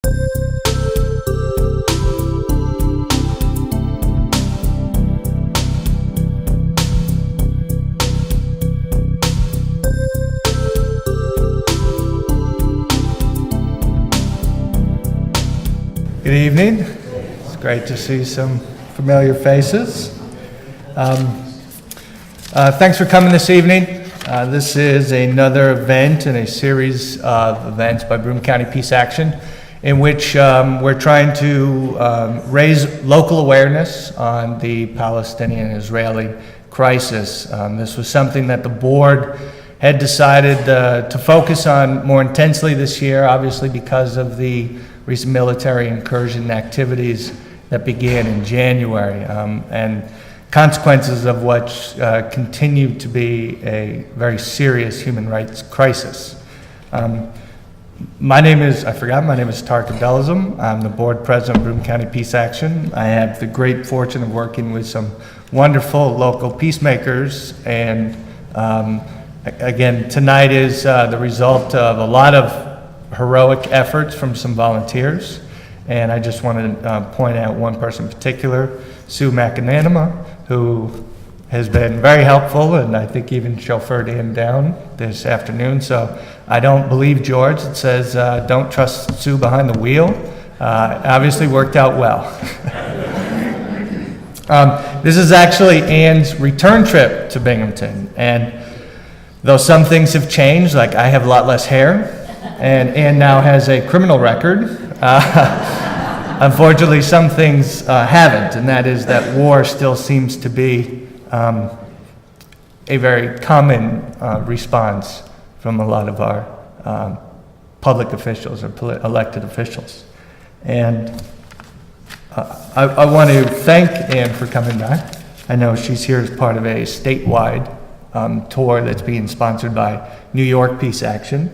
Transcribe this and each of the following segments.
Good evening. It's great to see some familiar faces. Thanks for coming this evening. This is another event in a series of events by Broome County Peace Action in which we're trying to raise local awareness on the Palestinian-Israeli crisis. This was something that the board had decided to focus on more intensely this year, obviously because of the recent military incursion activities that began in January, and consequences of which continue to be a very serious human rights crisis. My name is Tarik Abdelazim. I'm the board president of Broome County Peace Action. I have the great fortune of working with some wonderful local peacemakers, and again, tonight is the result of a lot of heroic efforts from some volunteers, and I just want to point out one person in particular, Sue McAnanama, who has been very helpful and I think even chauffeured him down this afternoon. So I don't believe George that says don't trust Sue behind the wheel. Obviously worked out well. This is actually Ann's return trip to Binghamton, and though some things have changed, like I have a lot less hair, and Ann now has a criminal record. Unfortunately, some things haven't, and that is that war still seems to be a very common response from a lot of our public officials or elected officials. And I want to thank Ann for coming back. I know she's here as part of a statewide tour that's being sponsored by New York Peace Action.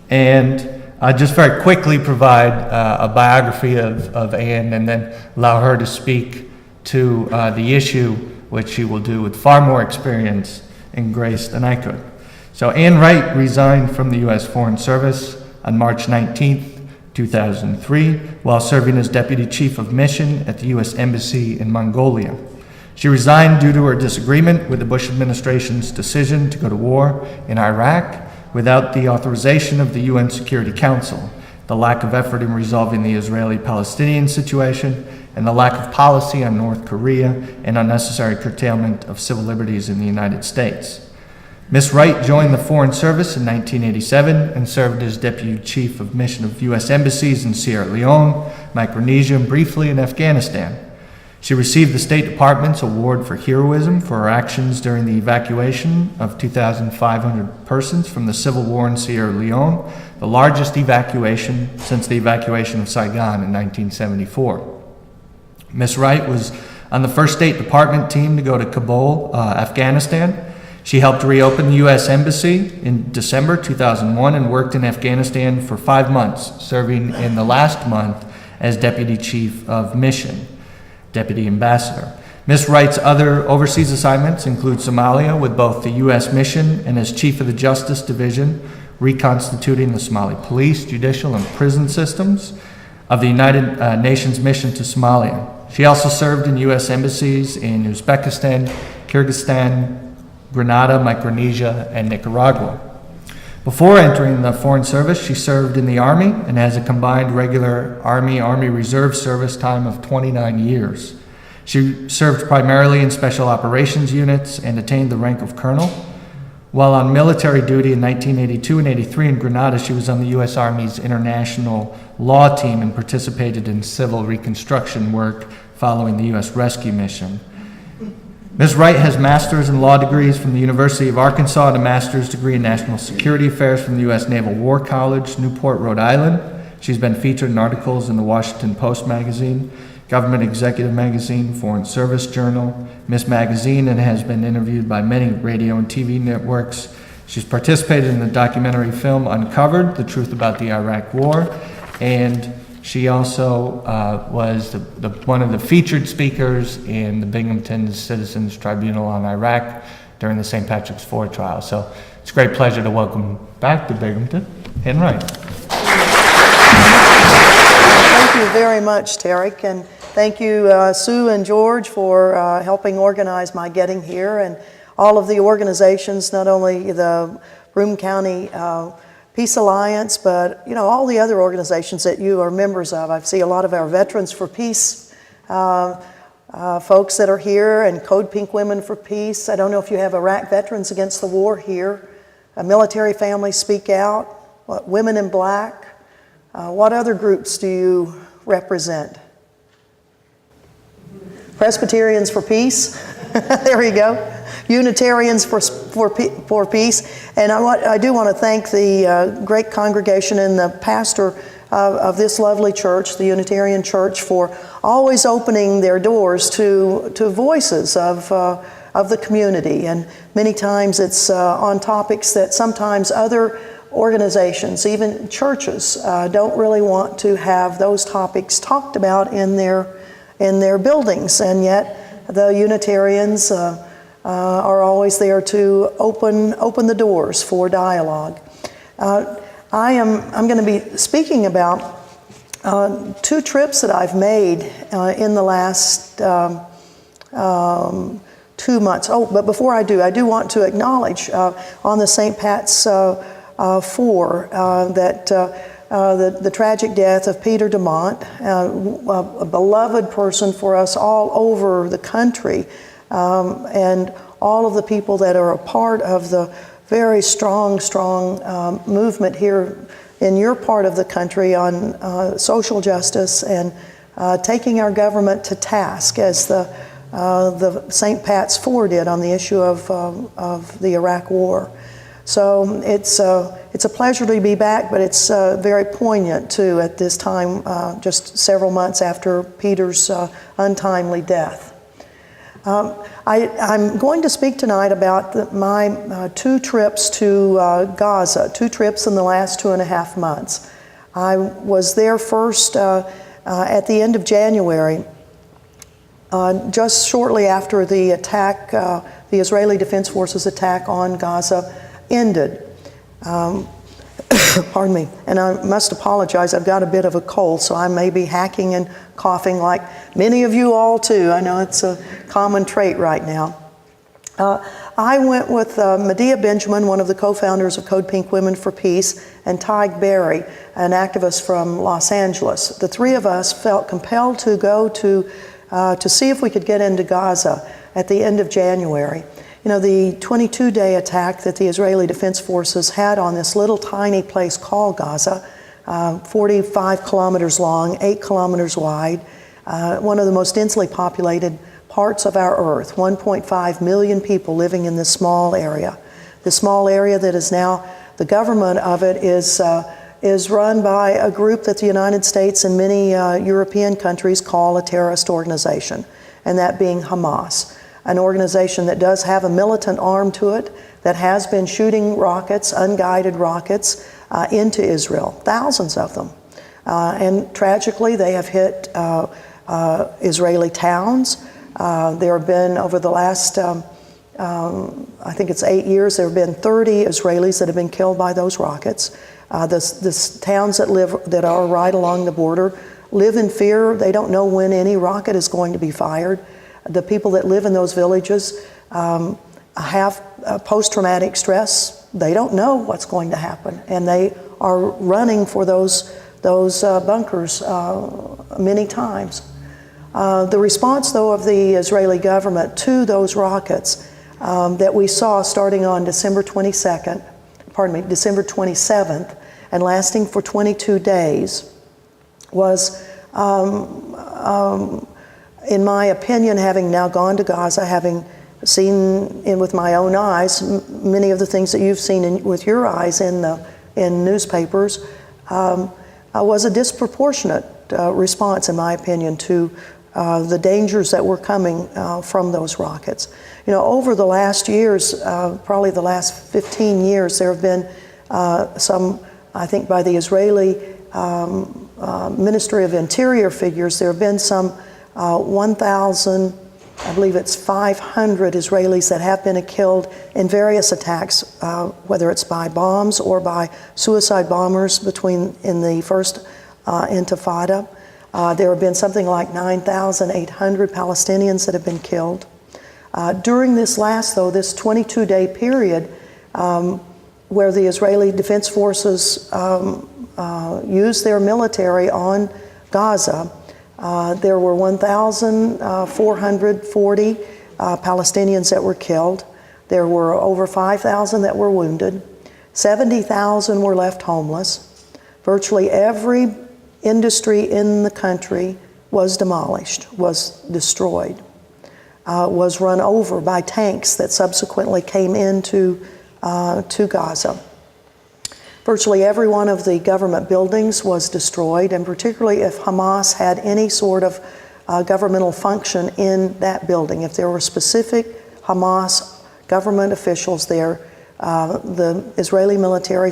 And just very quickly provide a biography of Ann and then allow her to speak to the issue, which she will do with far more experience and grace than I could. So Ann Wright resigned from the U.S. Foreign Service on March 19th, 2003, while serving as Deputy Chief of Mission at the U.S. Embassy in Mongolia. She resigned due to her disagreement with the Bush administration's decision to go to war in Iraq without the authorization of the UN Security Council, the lack of effort in resolving the Israeli-Palestinian situation, and the lack of policy on North Korea and unnecessary curtailment of civil liberties in the United States. Ms. Wright joined the Foreign Service in 1987 and served as Deputy Chief of Mission of U.S. Embassies in Sierra Leone, Micronesia, and briefly in Afghanistan. She received the State Department's Award for Heroism for her actions during the evacuation of 2,500 persons from the civil war in Sierra Leone, the largest evacuation since the evacuation of Saigon in 1974. Ms. Wright was on the first State Department team to go to Kabul, Afghanistan. She helped reopen the U.S. Embassy in December 2001 and worked in Afghanistan for 5 months, serving in the last month as Deputy Chief of Mission. Deputy Ambassador. Ms. Wright's other overseas assignments include Somalia with both the U.S. mission and as Chief of the Justice Division, reconstituting the Somali police, judicial, and prison systems of the United Nations mission to Somalia. She also served in U.S. embassies in Uzbekistan, Kyrgyzstan, Grenada, Micronesia, and Nicaragua. Before entering the Foreign Service, she served in the Army and has a combined regular Army Reserve service time of 29 years. She served primarily in special operations units and attained the rank of colonel. While on military duty in 1982 and 83 in Grenada, she was on the U.S. Army's international law team and participated in civil reconstruction work following the U.S. rescue mission. Ms. Wright has master's in law degrees from the University of Arkansas and a master's degree in national security affairs from the U.S. Naval War College, Newport, Rhode Island. She's been featured in articles in the Washington Post magazine, Government Executive Magazine, Foreign Service Journal, Miss Magazine, and has been interviewed by many radio and TV networks. She's participated in the documentary film Uncovered, The Truth About the Iraq War, and she also was one of the featured speakers in the Binghamton Citizens Tribunal on Iraq during the St. Patrick's 4 trial. So it's a great pleasure to welcome back to Binghamton, Ann Wright. very much, Tarik, and thank you, Sue and George, for helping organize my getting here, and all of the organizations, not only the Broome County Peace Alliance, but all the other organizations that you are members of. I see a lot of our Veterans for Peace folks that are here, and Code Pink Women for Peace. I don't know if you have Iraq Veterans Against the War here. Military Families Speak Out. Women in Black. What other groups do you represent? Presbyterians for Peace. There you go. Unitarians for Peace. And I do want to thank the great congregation and the pastor of this lovely church, the Unitarian Church, for always opening their doors to voices of the community. And many times it's on topics that sometimes other organizations, even churches, don't really want to have those topics talked about in their buildings. And yet the Unitarians are always there to open the doors for dialogue. I'm going to be speaking about 2 trips that I've made in the last 2 months. Oh, but before I do want to acknowledge on the St. Pat's 4 that the tragic death of Peter DeMont, a beloved person for us all over the country, and all of the people that are a part of the very strong movement here in your part of the country on social justice and taking our government to task, as the St. Pat's 4 did on the issue of the Iraq War. So it's a pleasure to be back, but it's very poignant too at this time, just several months after Peter's untimely death. I'm going to speak tonight about my 2 trips to Gaza, 2 trips in the last 2.5 months. I was there first at the end of January, just shortly after the attack, the Israeli Defense Forces attack on Gaza ended. Pardon me, and I must apologize, I've got a bit of a cold, so I may be hacking and coughing like many of you all too. I know it's a common trait right now. I went with Medea Benjamin, one of the co-founders of Code Pink Women for Peace, and Tarik Berry, an activist from Los Angeles. The 3 of us felt compelled to go to see if we could get into Gaza at the end of January. The 22-day attack that the Israeli Defense Forces had on this little tiny place called Gaza, 45 kilometers long, 8 kilometers wide, one of the most densely populated parts of our earth, 1.5 million people living in this small area. This small area that is now, the government of it is run by a group that the United States and many European countries call a terrorist organization, and that being Hamas. An organization that does have a militant arm to it, that has been shooting rockets, unguided rockets, into Israel, thousands of them. And tragically, they have hit Israeli towns. There have been, over the last, I think it's 8 years, there have been 30 Israelis that have been killed by those rockets. The towns that are right along the border live in fear. They don't know when any rocket is going to be fired. The people that live in those villages have post-traumatic stress. They don't know what's going to happen, and they are running for those bunkers many times. The response, though, of the Israeli government to those rockets that we saw starting on December 27th, and lasting for 22 days was, in my opinion, having now gone to Gaza, having seen with my own eyes many of the things that you've seen with your eyes in newspapers, was a disproportionate response, in my opinion, to the dangers that were coming from those rockets. Over the last years, probably the last 15 years, there have been some, I think by the Israeli Ministry of Interior figures, there have been some 1,000, I believe it's 500 Israelis that have been killed in various attacks, whether it's by bombs or by suicide bombers in the first Intifada. There have been something like 9,800 Palestinians that have been killed. During this 22-day period, where the Israeli Defense Forces used their military on Gaza, there were 1,440 Palestinians that were killed. There were over 5,000 that were wounded. 70,000 were left homeless. Virtually every industry in the country was demolished, was destroyed, was run over by tanks that subsequently came into to Gaza. Virtually every one of the government buildings was destroyed, and particularly if Hamas had any sort of governmental function in that building. If there were specific Hamas government officials there, the Israeli military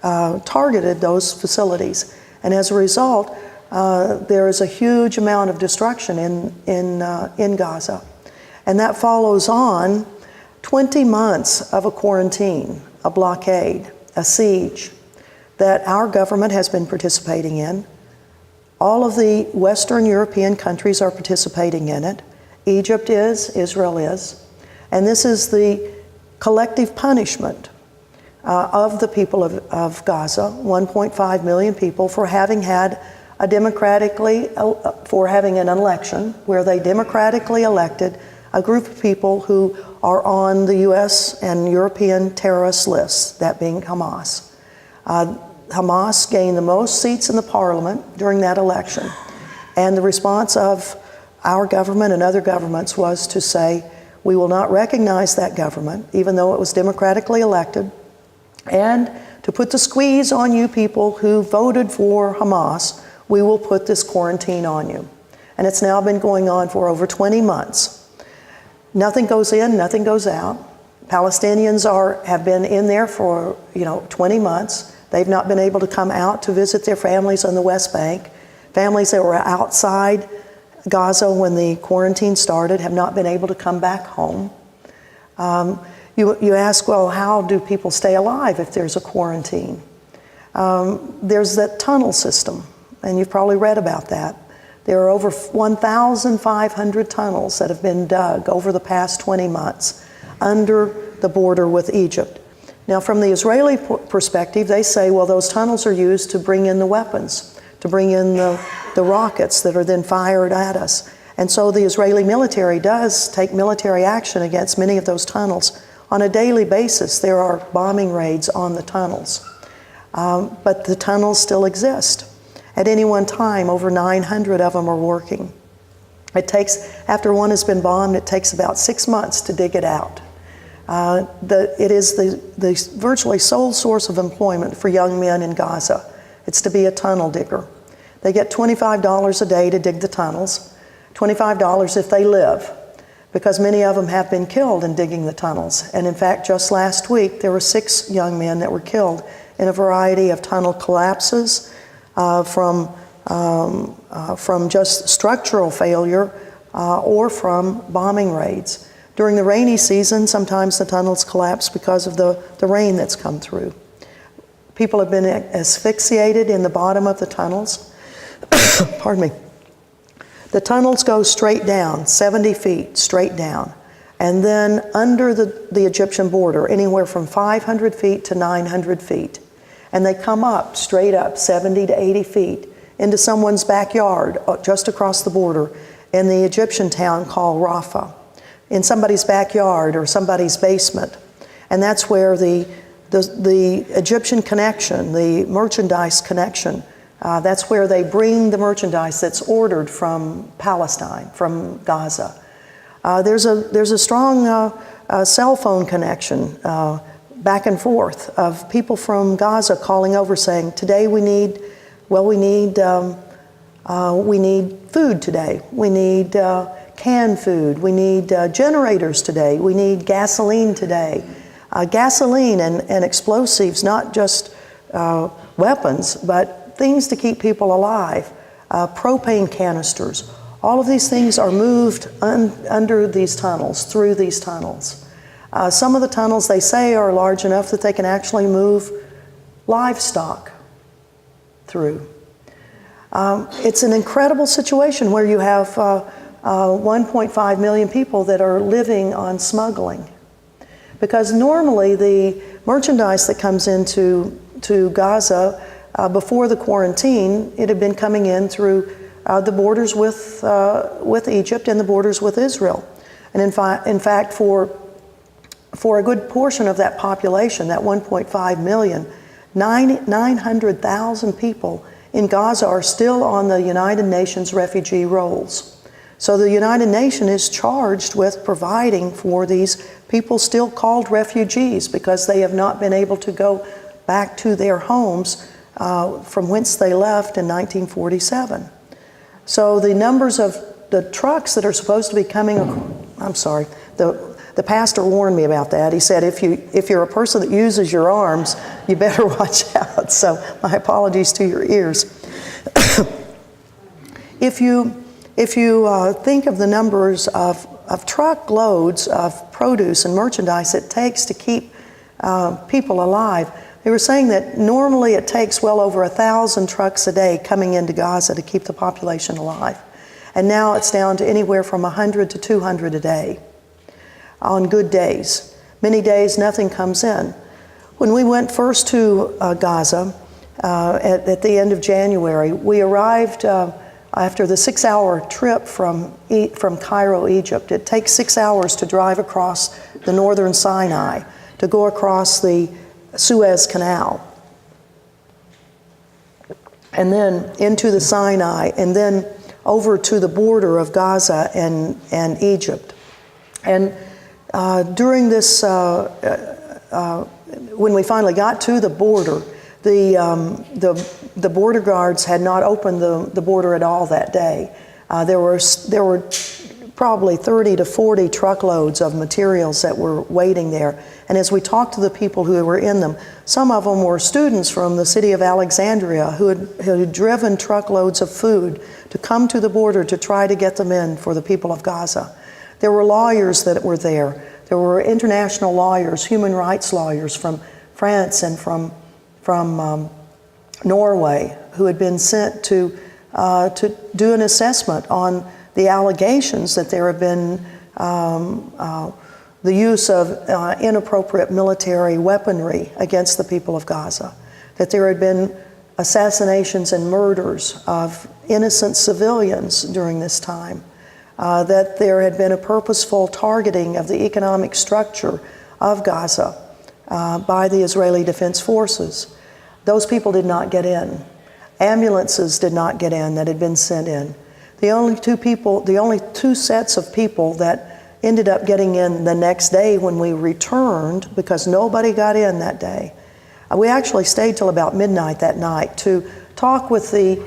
targeted those facilities. And as a result, there is a huge amount of destruction in Gaza. And that follows on 20 months of a quarantine, a blockade, a siege that our government has been participating in. All of the Western European countries are participating in it. Egypt is, Israel is. And this is the collective punishment of the people of Gaza, 1.5 million people, for having had for having an election where they democratically elected a group of people who are on the US and European terrorist lists, that being Hamas. Hamas gained the most seats in the parliament during that election. And the response of our government and other governments was to say, we will not recognize that government, even though it was democratically elected, and to put the squeeze on you people who voted for Hamas, we will put this quarantine on you. And it's now been going on for over 20 months. Nothing goes in, nothing goes out. Palestinians have been in there for 20 months. They've not been able to come out to visit their families on the West Bank. Families that were outside Gaza when the quarantine started have not been able to come back home. You ask, well, how do people stay alive if there's a quarantine? There's that tunnel system, and you've probably read about that. There are over 1,500 tunnels that have been dug over the past 20 months under the border with Egypt. Now, from the Israeli perspective, they say, well, those tunnels are used to bring in the weapons, to bring in the rockets that are then fired at us. And so the Israeli military does take military action against many of those tunnels. On a daily basis, there are bombing raids on the tunnels. But the tunnels still exist. At any one time, over 900 of them are working. After one has been bombed, it takes about 6 months to dig it out. It is the virtually sole source of employment for young men in Gaza. It's to be a tunnel digger. They get $25 a day to dig the tunnels, $25 if they live, because many of them have been killed in digging the tunnels. And in fact, just last week, there were 6 young men that were killed in a variety of tunnel collapses, from just structural failure or from bombing raids. During the rainy season, sometimes the tunnels collapse because of the rain that's come through. People have been asphyxiated in the bottom of the tunnels. Pardon me. The tunnels go straight down, 70 feet straight down. And then under the Egyptian border, anywhere from 500 feet to 900 feet. And they come up, straight up, 70 to 80 feet, into someone's backyard, just across the border, in the Egyptian town called Rafah, in somebody's backyard or somebody's basement. And that's where the Egyptian connection, the merchandise connection, that's where they bring the merchandise that's ordered from Palestine, from Gaza. There's a strong cell phone connection back and forth of people from Gaza calling over saying, today we need food today. We need canned food. We need generators today. We need gasoline today. Gasoline and explosives, not just weapons, but things to keep people alive. Propane canisters. All of these things are moved under these tunnels, through these tunnels. Some of the tunnels, they say, are large enough that they can actually move livestock through. It's an incredible situation where you have 1.5 million people that are living on smuggling. Because normally the merchandise that comes into Gaza before the quarantine, it had been coming in through the borders with Egypt and the borders with Israel. And in fact, for a good portion of that population, that 1.5 million, 900,000 people in Gaza are still on the United Nations refugee rolls. So the United Nations is charged with providing for these people still called refugees because they have not been able to go back to their homes from whence they left in 1947. So the numbers of the trucks that are supposed to be coming, I'm sorry, the pastor warned me about that. He said, if you're a person that uses your arms, you better watch out. So my apologies to your ears. If you think of the numbers of truckloads of produce and merchandise it takes to keep people alive, they were saying that normally it takes well over 1,000 trucks a day coming into Gaza to keep the population alive. And now it's down to anywhere from 100 to 200 a day on good days. Many days nothing comes in. When we went first to Gaza at the end of January, we arrived after the 6-hour trip from Cairo, Egypt. It takes 6 hours to drive across the northern Sinai, to go across the Suez Canal, and then into the Sinai, and then over to the border of Gaza and Egypt. And during this, when we finally got to the border, the border guards had not opened the border at all that day. There were probably 30 to 40 truckloads of materials that were waiting there. And as we talked to the people who were in them, some of them were students from the city of Alexandria who had driven truckloads of food to come to the border to try to get them in for the people of Gaza. There were lawyers that were there. There were international lawyers, human rights lawyers from France and from Norway who had been sent to do an assessment on the allegations that there have been the use of inappropriate military weaponry against the people of Gaza, that there had been assassinations and murders of innocent civilians during this time, that there had been a purposeful targeting of the economic structure of Gaza by the Israeli Defense Forces. Those people did not get in. Ambulances did not get in that had been sent in. The only two sets of people that ended up getting in the next day when we returned, because nobody got in that day. We actually stayed till about midnight that night to talk with the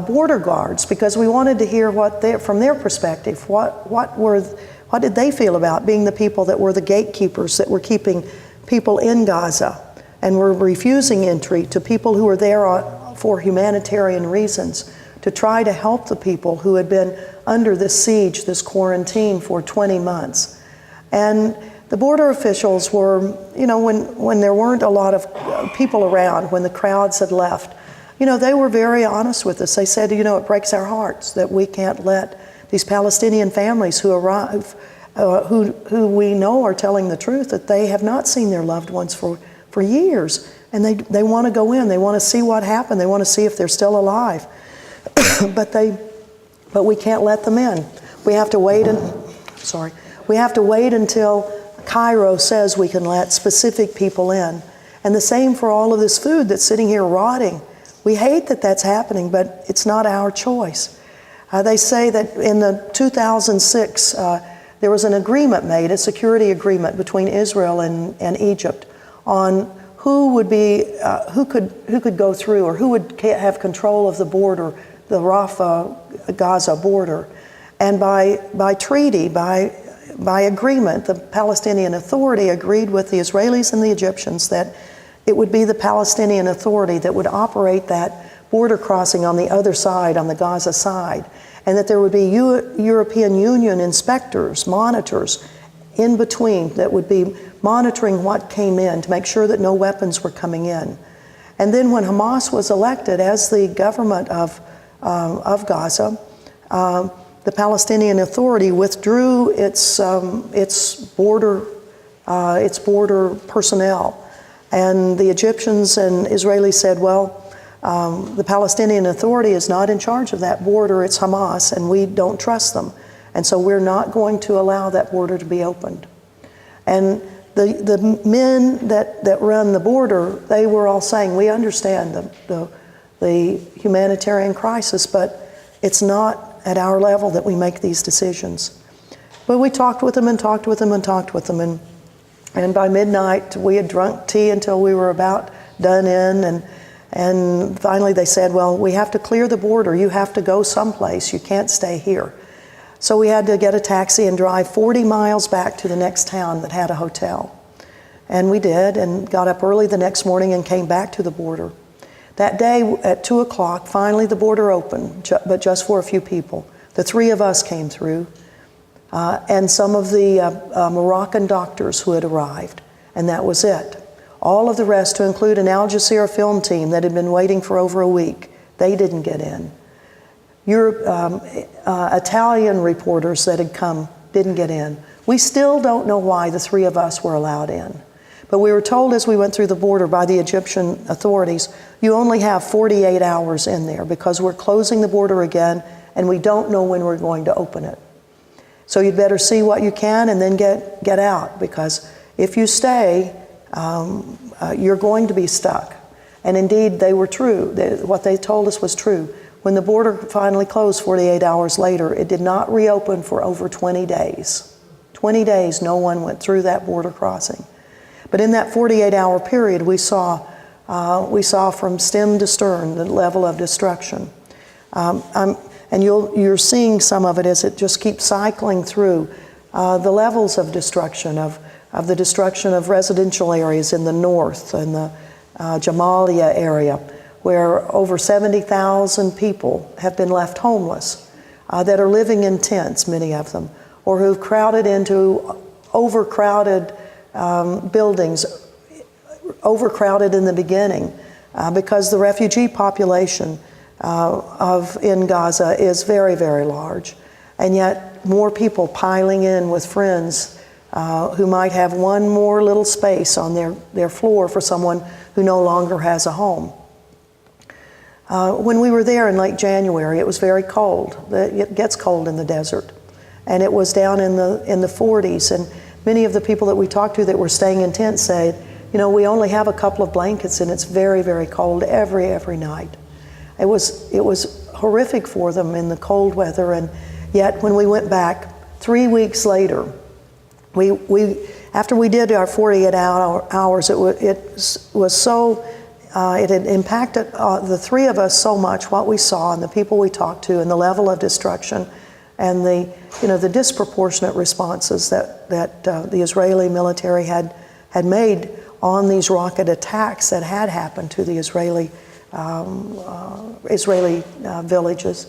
border guards, because we wanted to hear from their perspective, what did they feel about being the people that were the gatekeepers that were keeping people in Gaza and were refusing entry to people who were there for humanitarian reasons, to try to help the people who had been under this siege, this quarantine for 20 months. And the border officials were, when there weren't a lot of people around, when the crowds had left, they were very honest with us. They said, it breaks our hearts that we can't let these Palestinian families who arrive, who we know are telling the truth, that they have not seen their loved ones for years. And they want to go in, they want to see what happened, they want to see if they're still alive. But we can't let them in. We have to wait until Cairo says we can let specific people in. And the same for all of this food that's sitting here rotting. We hate that that's happening, but it's not our choice. They say that in the 2006, there was an agreement made, a security agreement between Israel and Egypt on who could go through, or who would have control of the border, the Rafah-Gaza border. And by treaty, by agreement, the Palestinian Authority agreed with the Israelis and the Egyptians that it would be the Palestinian Authority that would operate that border crossing on the other side, on the Gaza side, and that there would be European Union inspectors, monitors, in between that would be monitoring what came in to make sure that no weapons were coming in. And then when Hamas was elected as the government of of Gaza, the Palestinian Authority withdrew its border personnel. And the Egyptians and Israelis said, well, the Palestinian Authority is not in charge of that border, it's Hamas, and we don't trust them. And so we're not going to allow that border to be opened. And the men that run the border, they were all saying, we understand the humanitarian crisis, but it's not at our level that we make these decisions. But we talked with them and talked with them and talked with them, and by midnight we had drunk tea until we were about done in, and finally they said, well, we have to clear the border, you have to go someplace, you can't stay here. So we had to get a taxi and drive 40 miles back to the next town that had a hotel. And we did, and got up early the next morning and came back to the border. That day at 2 o'clock, finally the border opened, but just for a few people. The three of us came through, and some of the Moroccan doctors who had arrived, and that was it. All of the rest, to include an Al Jazeera film team that had been waiting for over a week, they didn't get in. Italian reporters that had come didn't get in. We still don't know why the three of us were allowed in. But we were told as we went through the border by the Egyptian authorities, you only have 48 hours in there because we're closing the border again and we don't know when we're going to open it. So you'd better see what you can and then get out, because if you stay, you're going to be stuck. And indeed, they were true. What they told us was true. When the border finally closed 48 hours later, it did not reopen for over 20 days. 20 days, no one went through that border crossing. But in that 48-hour period, we saw from stem to stern the level of destruction. And you're seeing some of it as it just keeps cycling through the levels of destruction, of the destruction of residential areas in the north and the Jamalia area, where over 70,000 people have been left homeless, that are living in tents, many of them, or who've crowded into overcrowded buildings, overcrowded in the beginning, because the refugee population in Gaza is very, very large, and yet more people piling in with friends who might have one more little space on their floor for someone who no longer has a home. When we were there in late January, it was very cold. It gets cold in the desert, and it was down in the 40s. And many of the people that we talked to that were staying in tents said, you know, we only have a couple of blankets, and it's very, very cold every night. It was horrific for them in the cold weather, and yet when we went back 3 weeks later, after we did our 48 hours, it was so. It had impacted the three of us so much, what we saw and the people we talked to and the level of destruction and the disproportionate responses that the Israeli military had made on these rocket attacks that had happened to the Israeli villages,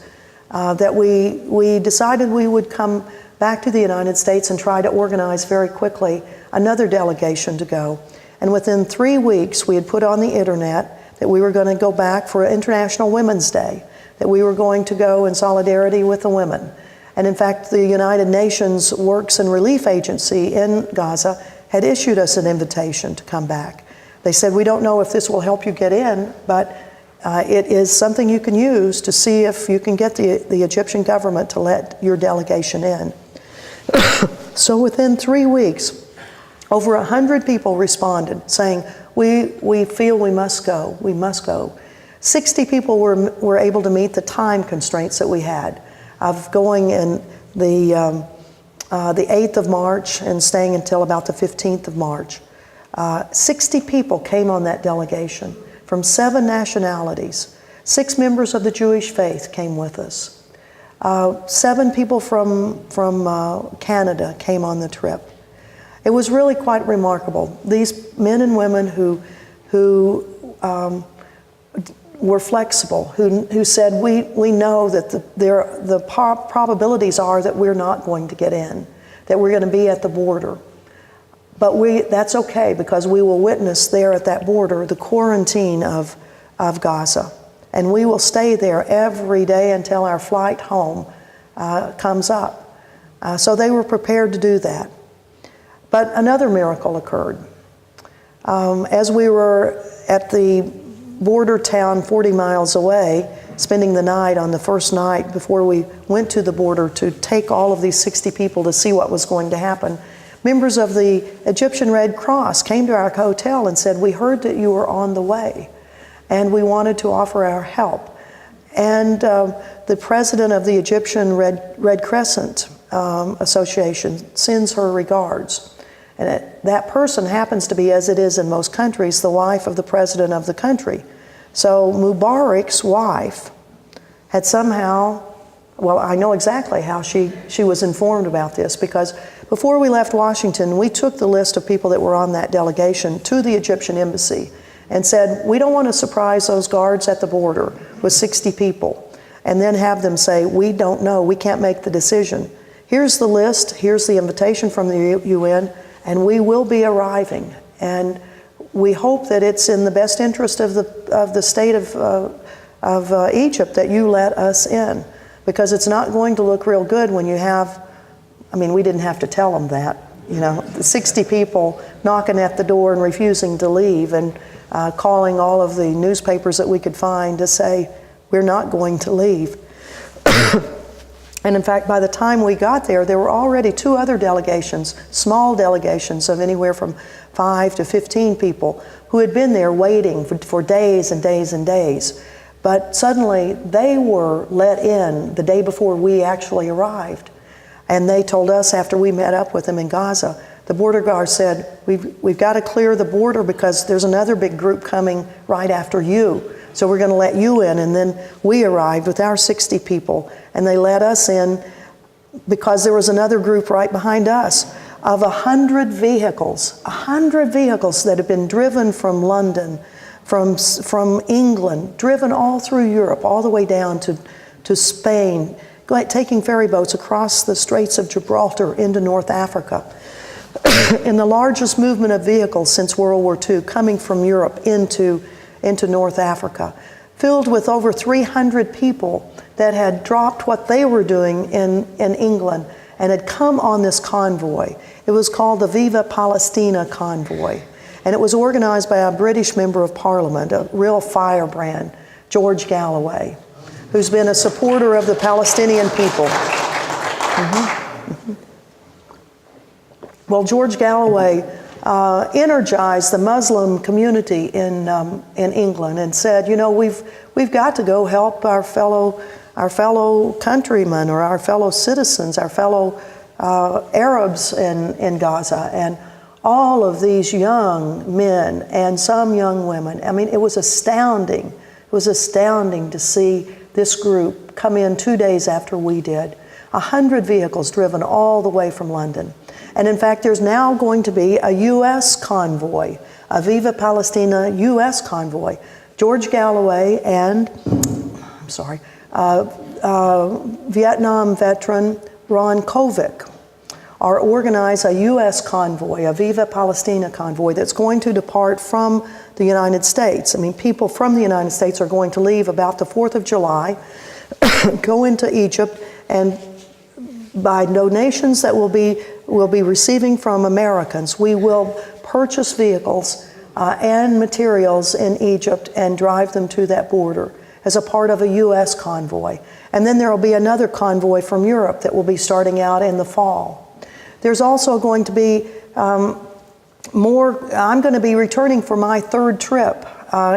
that we decided we would come back to the United States and try to organize very quickly another delegation to go. And within 3 weeks, we had put on the internet that we were going to go back for International Women's Day, that we were going to go in solidarity with the women. And in fact, the United Nations Works and Relief Agency in Gaza had issued us an invitation to come back. They said, we don't know if this will help you get in, but it is something you can use to see if you can get the Egyptian government to let your delegation in. So within 3 weeks, over 100 people responded saying, we feel we must go, we must go. 60 people were able to meet the time constraints that we had of going in the 8th of March and staying until about the 15th of March. 60 people came on that delegation from 7 nationalities. 6 members of the Jewish faith came with us. 7 people from Canada came on the trip. It was really quite remarkable. These men and women who were flexible, who said, we know that the probabilities are that we're not going to get in, that we're going to be at the border. But that's okay, because we will witness there at that border the quarantine of Gaza. And we will stay there every day until our flight home comes up. So they were prepared to do that. But another miracle occurred. As we were at the border town 40 miles away, spending the night on the first night before we went to the border to take all of these 60 people to see what was going to happen, members of the Egyptian Red Cross came to our hotel and said, "We heard that you were on the way, and we wanted to offer our help." And the president of the Egyptian Red Crescent Association sends her regards. And that person happens to be, as it is in most countries, the wife of the president of the country. So Mubarak's wife had somehow, well, I know exactly how she was informed about this, because before we left Washington, we took the list of people that were on that delegation to the Egyptian embassy and said, "We don't want to surprise those guards at the border with 60 people and then have them say, 'We don't know, we can't make the decision. Here's the list, here's the invitation from the UN, and we will be arriving. And we hope that it's in the best interest of the state of Egypt that you let us in, because it's not going to look real good when you have,'" I mean, we didn't have to tell them that, 60 people knocking at the door and refusing to leave, and calling all of the newspapers that we could find to say, "We're not going to leave." And in fact, by the time we got there, there were already 2 other delegations, small delegations of anywhere from 5 to 15 people, who had been there waiting for days and days and days. But suddenly they were let in the day before we actually arrived. And they told us, after we met up with them in Gaza, the border guard said, we've got to clear the border because there's another big group coming right after you. So we're going to let you in. And then we arrived with our 60 people, and they let us in because there was another group right behind us of 100 vehicles that had been driven from London, from England, driven all through Europe, all the way down to Spain, taking ferry boats across the Straits of Gibraltar into North Africa. In the largest movement of vehicles since World War II, coming from Europe into North Africa, filled with over 300 people that had dropped what they were doing in England and had come on this convoy. It was called the Viva Palestina Convoy, and it was organized by a British member of Parliament, a real firebrand, George Galloway, who's been a supporter of the Palestinian people. Well, George Galloway energized the Muslim community in England and said, we've got to go help our fellow countrymen, or our fellow citizens, our fellow Arabs in Gaza, and all of these young men and some young women. I mean, it was astounding. It was astounding to see this group come in 2 days after we did. 100 vehicles driven all the way from London. And in fact, there's now going to be a U.S. convoy, a Viva Palestina U.S. convoy. George Galloway and, Vietnam veteran Ron Kovic are organized a U.S. convoy, a Viva Palestina convoy, that's going to depart from the United States. I mean, people from the United States are going to leave about the 4th of July, go into Egypt, and by donations that we'll be receiving from Americans, we will purchase vehicles and materials in Egypt and drive them to that border as a part of a U.S. convoy. And then there will be another convoy from Europe that will be starting out in the fall. There's also going to be more. I'm going to be returning for my 3rd trip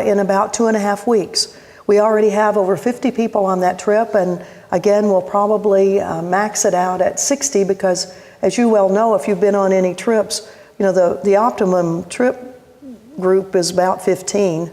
in about 2.5 weeks. We already have over 50 people on that trip, and again, we'll probably max it out at 60 because, as you well know, if you've been on any trips, the optimum trip group is about 15,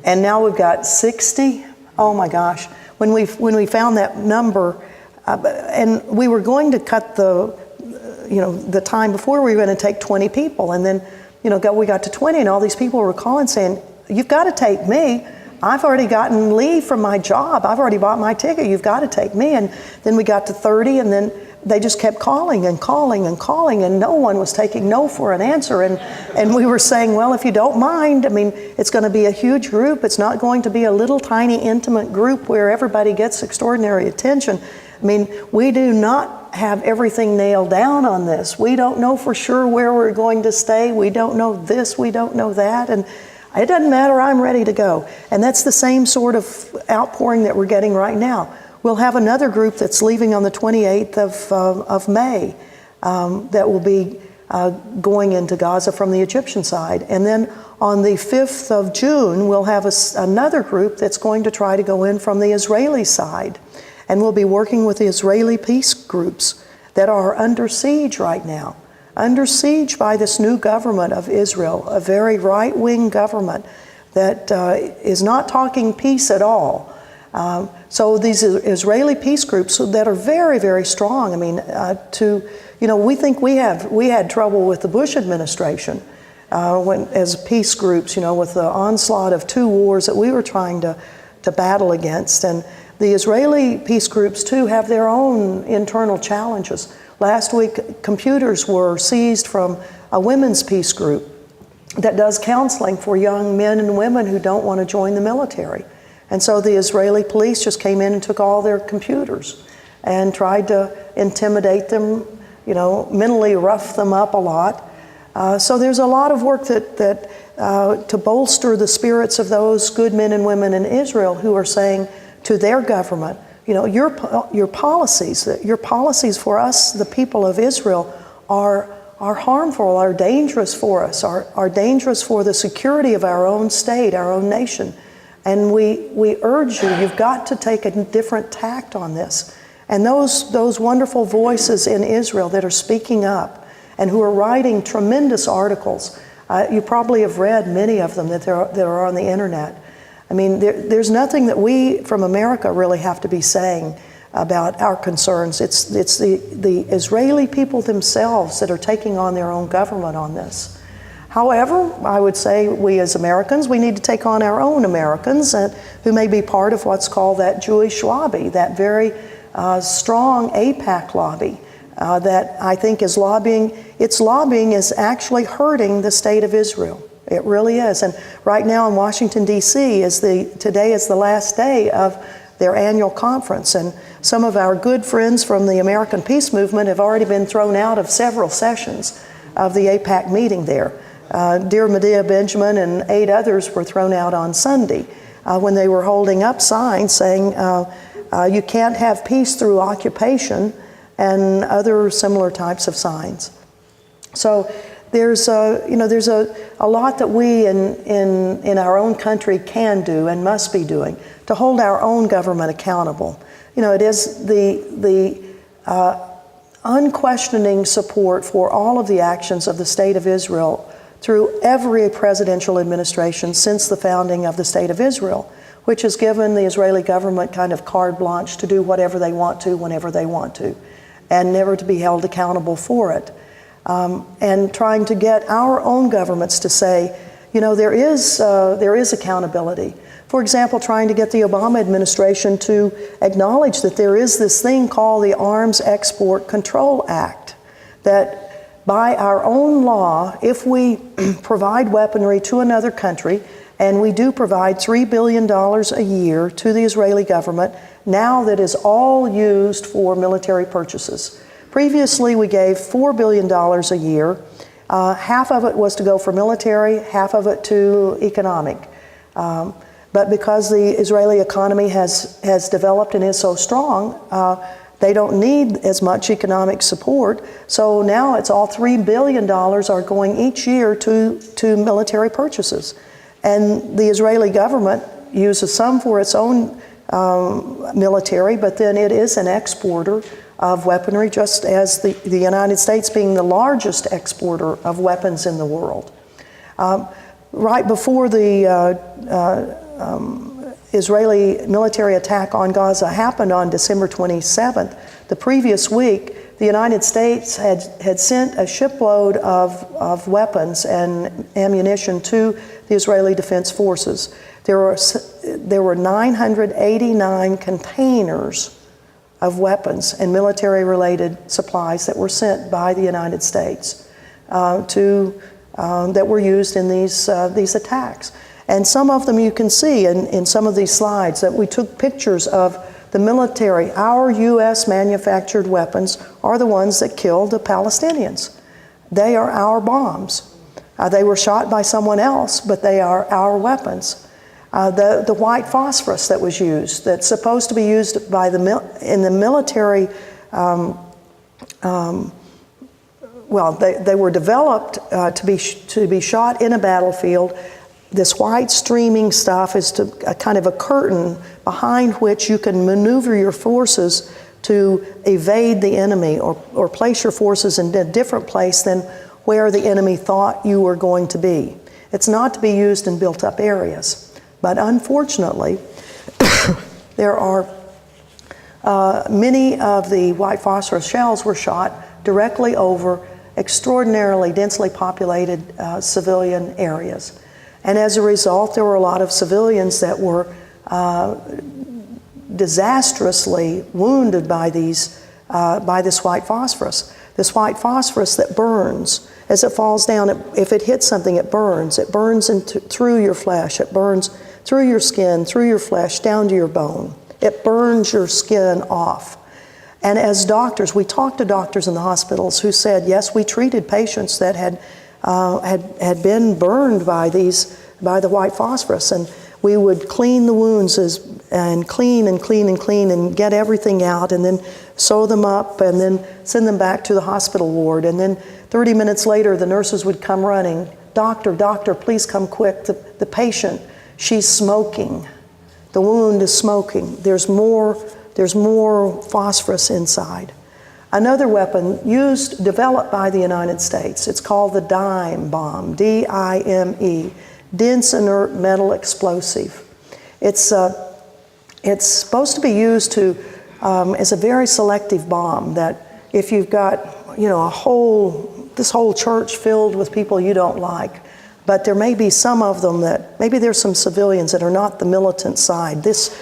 and now we've got 60. Oh my gosh! When we found that number, and we were going to cut the time before, we were going to take 20 people, and then we got to 20, and all these people were calling saying, "You've got to take me. I've already gotten leave from my job. I've already bought my ticket. You've got to take me. And then we got to 30, and then they just kept calling and calling and calling, and no one was taking no for an answer. And we were saying, well, if you don't mind, I mean, it's going to be a huge group. It's not going to be a little tiny intimate group where everybody gets extraordinary attention. I mean, we do not have everything nailed down on this. We don't know for sure where we're going to stay. We don't know this, we don't know that. And it doesn't matter, I'm ready to go. And that's the same sort of outpouring that we're getting right now. We'll have another group that's leaving on the 28th of May that will be going into Gaza from the Egyptian side. And then on the 5th of June, we'll have another group that's going to try to go in from the Israeli side. And we'll be working with the Israeli peace groups that are under siege right now, under siege by this new government of Israel, a very right-wing government that is not talking peace at all. So these Israeli peace groups that are very, very strong. I mean, we think we had trouble with the Bush administration as peace groups, with the onslaught of 2 wars that we were trying to battle against. And the Israeli peace groups, too, have their own internal challenges. Last week, computers were seized from a women's peace group that does counseling for young men and women who don't want to join the military. And so the Israeli police just came in and took all their computers and tried to intimidate them, mentally rough them up a lot. So there's a lot of work to bolster the spirits of those good men and women in Israel who are saying to their government, your policies for us, the people of Israel, are harmful, are dangerous for us, are dangerous for the security of our own state, our own nation. And we urge you, you've got to take a different tact on this. And those wonderful voices in Israel that are speaking up and who are writing tremendous articles, you probably have read many of them that are on the internet. I mean, there's nothing that we from America really have to be saying about our concerns. It's the Israeli people themselves that are taking on their own government on this. However, I would say we as Americans, we need to take on our own Americans who may be part of what's called that Jewish lobby, that very strong AIPAC lobby that I think is lobbying. Its lobbying is actually hurting the state of Israel. It really is. And right now in Washington, D.C., today is the last day of their annual conference. And some of our good friends from the American Peace Movement have already been thrown out of several sessions of the AIPAC meeting there. Dear Medea Benjamin and 8 others were thrown out on Sunday when they were holding up signs saying you can't have peace through occupation and other similar types of signs. So there's a lot that we in our own country can do and must be doing to hold our own government accountable. It is the unquestioning support for all of the actions of the state of Israel through every presidential administration since the founding of the State of Israel, which has given the Israeli government kind of carte blanche to do whatever they want to, whenever they want to, and never to be held accountable for it. And trying to get our own governments to say, there is accountability. For example, trying to get the Obama administration to acknowledge that there is this thing called the Arms Export Control Act, that by our own law, if we provide weaponry to another country, and we do provide $3 billion a year to the Israeli government, now that is all used for military purchases. Previously, we gave $4 billion a year. Half of it was to go for military, half of it to economic. But because the Israeli economy has developed and is so strong, they don't need as much economic support. So now it's all $3 billion are going each year to military purchases. And the Israeli government uses some for its own military, but then it is an exporter of weaponry, just as the United States being the largest exporter of weapons in the world. Right before the Israeli military attack on Gaza happened on December 27th, the previous week, the United States had sent a shipload of weapons and ammunition to the Israeli Defense Forces. There were there were 989 containers of weapons and military-related supplies that were sent by the United States that were used in these attacks. And some of them you can see in some of these slides that we took pictures of the military. Our U.S. manufactured weapons are the ones that killed the Palestinians. They are our bombs. They were shot by someone else, but they are our weapons. The white phosphorus that was used, that's supposed to be used in the military, they were developed to be shot in a battlefield. This white streaming stuff is a kind of a curtain behind which you can maneuver your forces to evade the enemy or place your forces in a different place than where the enemy thought you were going to be. It's not to be used in built-up areas. But unfortunately, there are many of the white phosphorus shells were shot directly over extraordinarily densely populated civilian areas. And as a result, there were a lot of civilians that were disastrously wounded by this white phosphorus. This white phosphorus that burns as it falls down. If it hits something, it burns. It burns through your flesh. It burns through your skin, through your flesh, down to your bone. It burns your skin off. And as doctors, we talked to doctors in the hospitals who said, yes, we treated patients that had been burned by the white phosphorus, and we would clean the wounds and clean and get everything out, and then sew them up and then send them back to the hospital ward. And then 30 minutes later, the nurses would come running. Doctor, please come quick. The patient, she's smoking. The wound is smoking. There's more phosphorus inside. Another weapon developed by the United States, it's called the dime bomb, D-I-M-E, dense inert metal explosive. It's supposed to be used as a very selective bomb, that if you've got, this whole church filled with people you don't like, but there may be some of them that, maybe there's some civilians that are not the militant side. This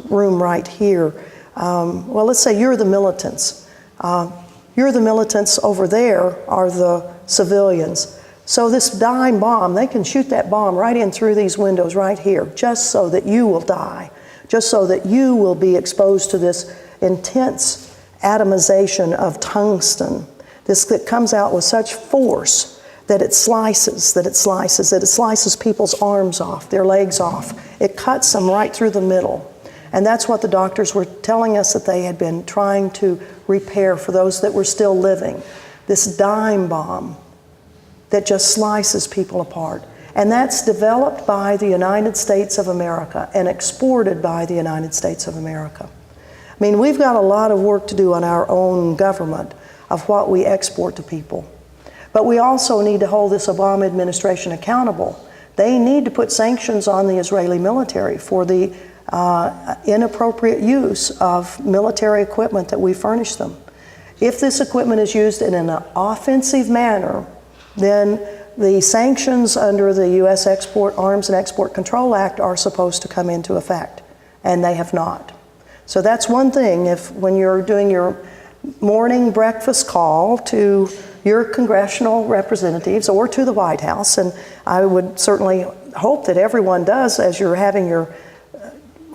room right here, let's say you're the militants. You're the militants, over there are the civilians. So this dime bomb, they can shoot that bomb right in through these windows right here, just so that you will die, just so that you will be exposed to this intense atomization of tungsten, that comes out with such force that it slices people's arms off, their legs off. It cuts them right through the middle. And that's what the doctors were telling us that they had been trying to repair for those that were still living. This dime bomb that just slices people apart. And that's developed by the United States of America and exported by the United States of America. I mean, we've got a lot of work to do on our own government of what we export to people. But we also need to hold this Obama administration accountable. They need to put sanctions on the Israeli military for the inappropriate use of military equipment that we furnish them. If this equipment is used in an offensive manner, then the sanctions under the U.S. Arms and Export Control Act are supposed to come into effect, and they have not. So that's one thing, when you're doing your morning breakfast call to your congressional representatives or to the White House, and I would certainly hope that everyone does as you're having your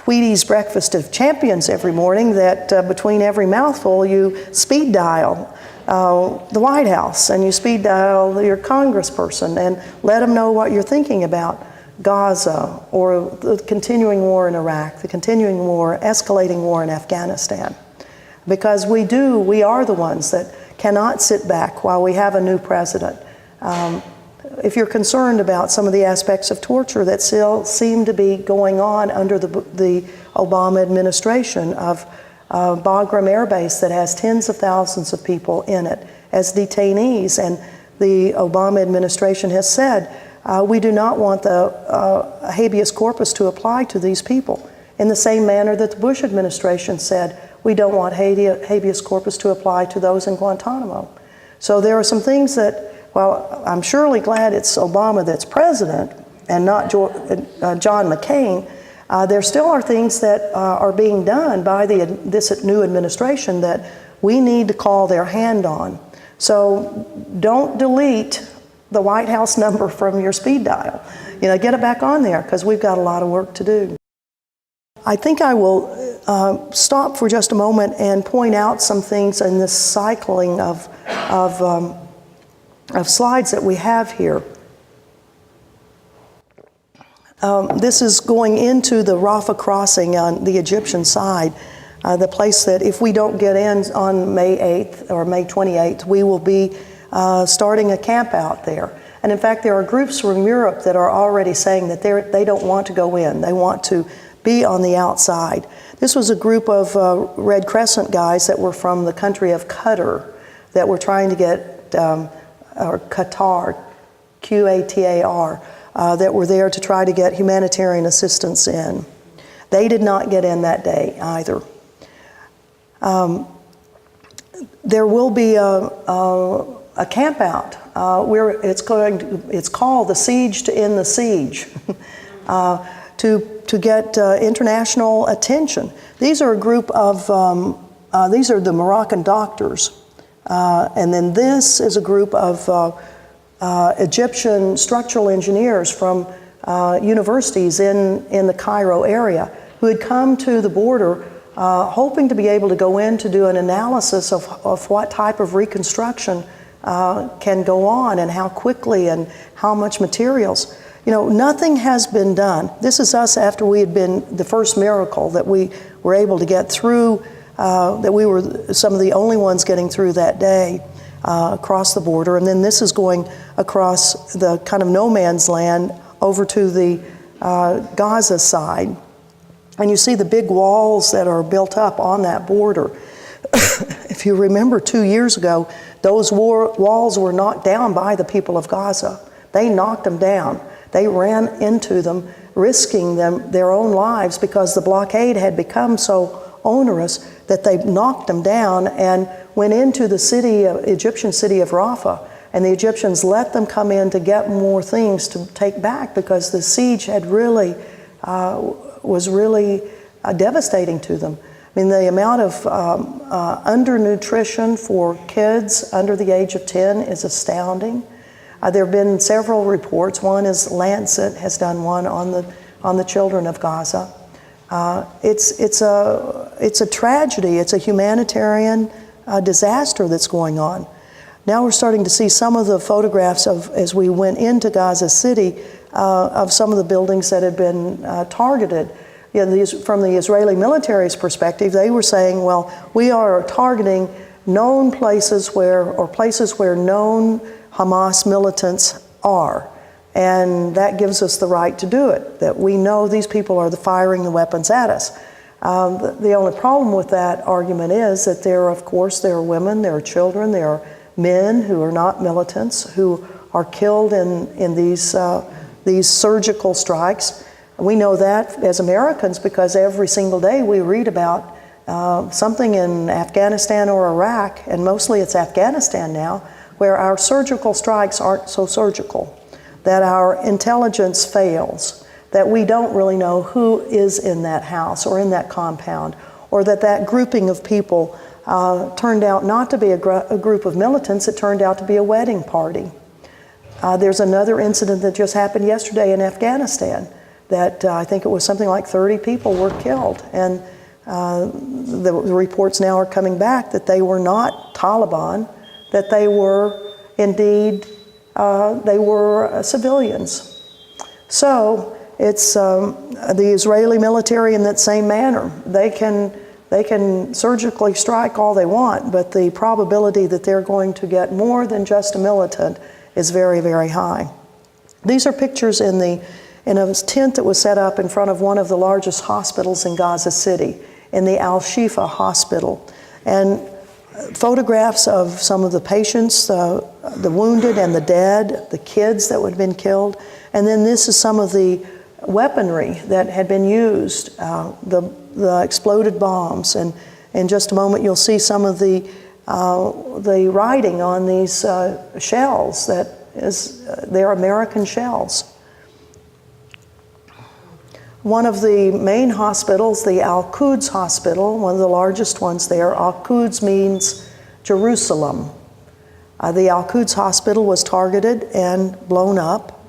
Wheaties breakfast of champions every morning, that between every mouthful you speed dial the White House and you speed dial your congressperson and let them know what you're thinking about Gaza or the continuing war in Iraq, the continuing war, escalating war in Afghanistan. Because we are the ones that cannot sit back while we have a new president. If you're concerned about some of the aspects of torture that still seem to be going on under the Obama administration, of Bagram Air Base that has tens of thousands of people in it as detainees, and the Obama administration has said, we do not want the habeas corpus to apply to these people, in the same manner that the Bush administration said, we don't want habeas corpus to apply to those in Guantánamo. So there are some things that, well, I'm surely glad it's Obama that's president and not John McCain, There still are things that are being done by this new administration that we need to call their hand on. So don't delete the White House number from your speed dial. You know, get it back on there, because we've got a lot of work to do. I think I will stop for just a moment and point out some things in this cycling of slides that we have here. This is going into the Rafah crossing on the Egyptian side, the place that if we don't get in on May 8th or May 28th, we will be starting a camp out there. And in fact, there are groups from Europe that are already saying that they don't want to go in. They want to be on the outside. This was a group of Red Crescent guys that were from the country of Qatar that were trying to get, or Qatar, Q-A-T-A-R, that were there to try to get humanitarian assistance in. They did not get in that day either. There will be a camp out where it's called the Siege to End the Siege, to get international attention. These are a group of, these are the Moroccan doctors. And then this is a group of Egyptian structural engineers from universities in the Cairo area who had come to the border hoping to be able to go in to do an analysis of what type of reconstruction can go on and how quickly and how much materials. You know, nothing has been done. This is us after we had been the first miracle that we were able to get through, that we were some of the only ones getting through that day across the border. And then this is going across the kind of no man's land over to the Gaza side. And you see the big walls that are built up on that border. If you remember 2 years ago, those walls were knocked down by the people of Gaza. They knocked them down. They ran into them, risking their own lives because the blockade had become so onerous that they knocked them down and went into the Egyptian city of Rafah. And the Egyptians let them come in to get more things to take back because the siege had really, was really devastating to them. I mean, the amount of undernutrition for kids under the age of 10 is astounding. There have been several reports. One is Lancet has done one on the children of Gaza. It's a tragedy. It's a humanitarian disaster that's going on. Now we're starting to see some of the photographs of, as we went into Gaza City, of some of the buildings that had been targeted. You know, from the Israeli military's perspective, they were saying, well, we are targeting known places where known Hamas militants are. And that gives us the right to do it, that we know these people are firing the weapons at us. The only problem with that argument is that there are women, there are children, there are men who are not militants, who are killed in these surgical strikes. We know that as Americans because every single day we read about something in Afghanistan or Iraq, and mostly it's Afghanistan now, where our surgical strikes aren't so surgical, that our intelligence fails, that we don't really know who is in that house or in that compound, or that grouping of people turned out not to be a group of militants, it turned out to be a wedding party. There's another incident that just happened yesterday in Afghanistan that I think it was something like 30 people were killed. And the reports now are coming back that they were not Taliban, that they were indeed, they were civilians. So it's the Israeli military in that same manner. They can surgically strike all they want, but the probability that they're going to get more than just a militant is very, very high. These are pictures in a tent that was set up in front of one of the largest hospitals in Gaza City, in the Al-Shifa hospital. And photographs of some of the patients, the wounded and the dead, the kids that had been killed. And then this is some of the weaponry that had been used, the exploded bombs. And in just a moment you'll see some of the writing on these shells they're American shells. One of the main hospitals, the Al-Quds Hospital, one of the largest ones there, Al-Quds means Jerusalem. The Al-Quds Hospital was targeted and blown up,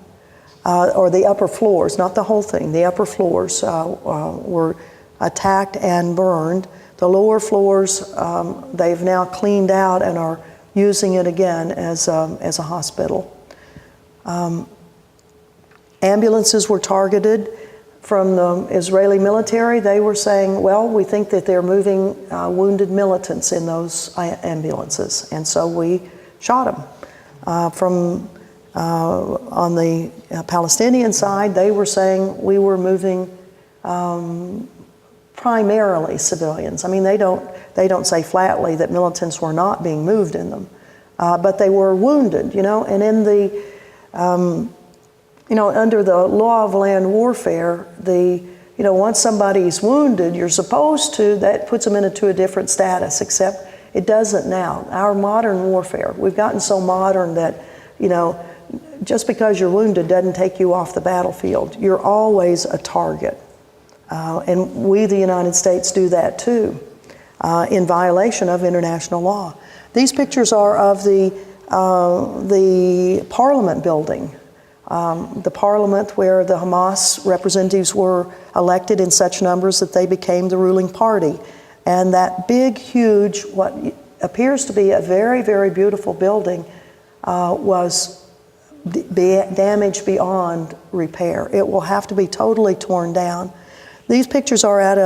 or the upper floors, not the whole thing, the upper floors were attacked and burned. The lower floors, they've now cleaned out and are using it again as a hospital. Ambulances were targeted from the Israeli military. They were saying, well, we think that they're moving wounded militants in those ambulances, and so we shot them. On the Palestinian side, they were saying we were moving primarily civilians. I mean, they don't say flatly that militants were not being moved in them, but they were wounded, and in the under the law of land warfare, once somebody's wounded, you're supposed to, that puts them into a different status, except it doesn't now. Our modern warfare, we've gotten so modern that, just because you're wounded doesn't take you off the battlefield. You're always a target. And we, the United States, do that too, in violation of international law. These pictures are of the Parliament building. The Parliament where the Hamas representatives were elected in such numbers that they became the ruling party. And that big, huge, what appears to be a very, very beautiful building was damaged beyond repair. It will have to be totally torn down. These pictures are at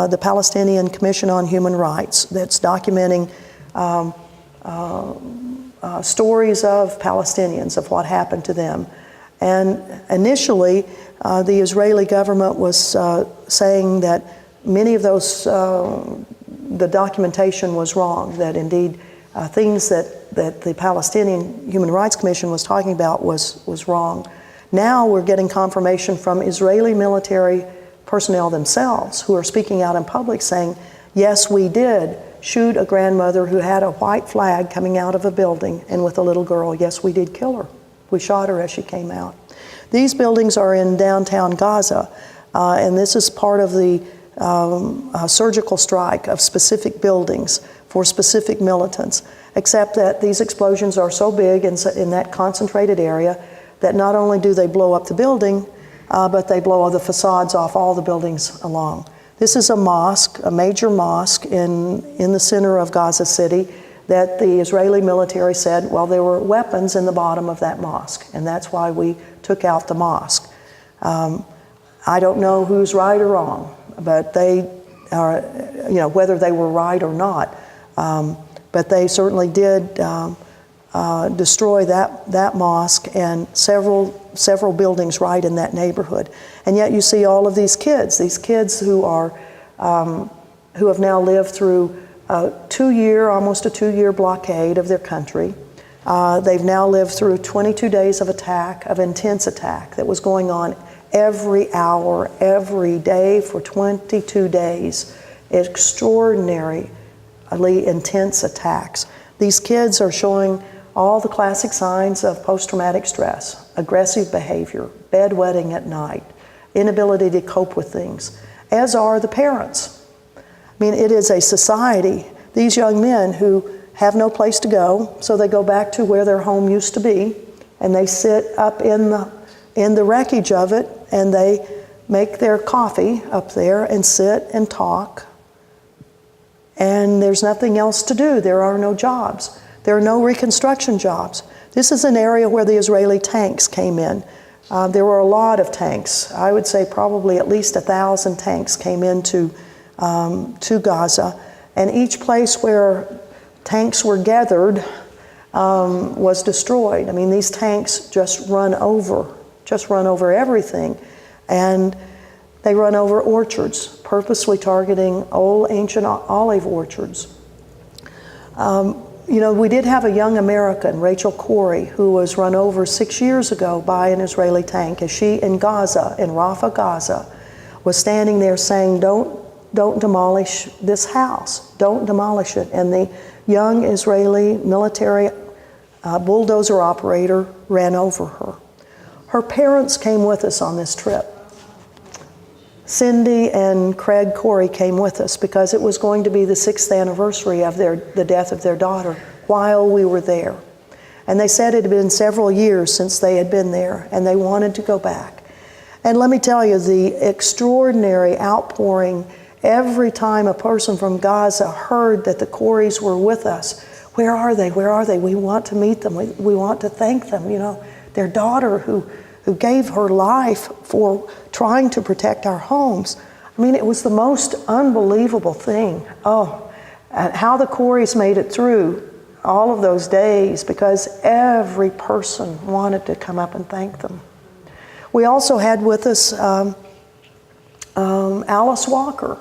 the Palestinian Commission on Human Rights that's documenting stories of Palestinians, of what happened to them. And initially, the Israeli government was saying that many of those, the documentation was wrong, that indeed things that the Palestinian Human Rights Commission was talking about was wrong. Now we're getting confirmation from Israeli military personnel themselves who are speaking out in public saying, yes, we did shoot a grandmother who had a white flag coming out of a building and with a little girl. Yes, we did kill her. We shot her as she came out. These buildings are in downtown Gaza, and this is part of the surgical strike of specific buildings for specific militants, except that these explosions are so big in that concentrated area that not only do they blow up the building, but they blow the facades off all the buildings along. This is a mosque, a major mosque in the center of Gaza City, that the Israeli military said, well, there were weapons in the bottom of that mosque, and that's why we took out the mosque. I don't know who's right or wrong, but they are, whether they were right or not, but they certainly did destroy that mosque and several buildings right in that neighborhood. And yet you see all of these kids who are who have now lived through almost a 2-year blockade of their country. They've now lived through 22 days of intense attack that was going on every hour, every day for 22 days. Extraordinarily intense attacks. These kids are showing all the classic signs of post-traumatic stress, aggressive behavior, bedwetting at night, inability to cope with things, as are the parents. I mean, it is a society, these young men who have no place to go, so they go back to where their home used to be, and they sit up in the wreckage of it, and they make their coffee up there and sit and talk. And there's nothing else to do. There are no jobs. There are no reconstruction jobs. This is an area where the Israeli tanks came in. There were a lot of tanks. I would say probably at least 1,000 tanks came into to Gaza. And each place where tanks were gathered was destroyed. I mean, these tanks just run over everything. And they run over orchards, purposely targeting old ancient olive orchards. We did have a young American, Rachel Corey, who was run over 6 years ago by an Israeli tank as she in Gaza, in Rafah, Gaza, was standing there saying, don't demolish this house, don't demolish it. And the young Israeli military bulldozer operator ran over her. Her parents came with us on this trip. Cindy and Craig Corey came with us because it was going to be the 6th anniversary of the death of their daughter while we were there. And they said it had been several years since they had been there, and they wanted to go back. And let me tell you, the extraordinary outpouring every time a person from Gaza heard that the Coreys were with us. Where are they? Where are they? We want to meet them. We want to thank them. You know, their daughter who gave her life for trying to protect our homes. I mean, it was the most unbelievable thing. Oh, and how the Coreys made it through all of those days, because every person wanted to come up and thank them. We also had with us Alice Walker,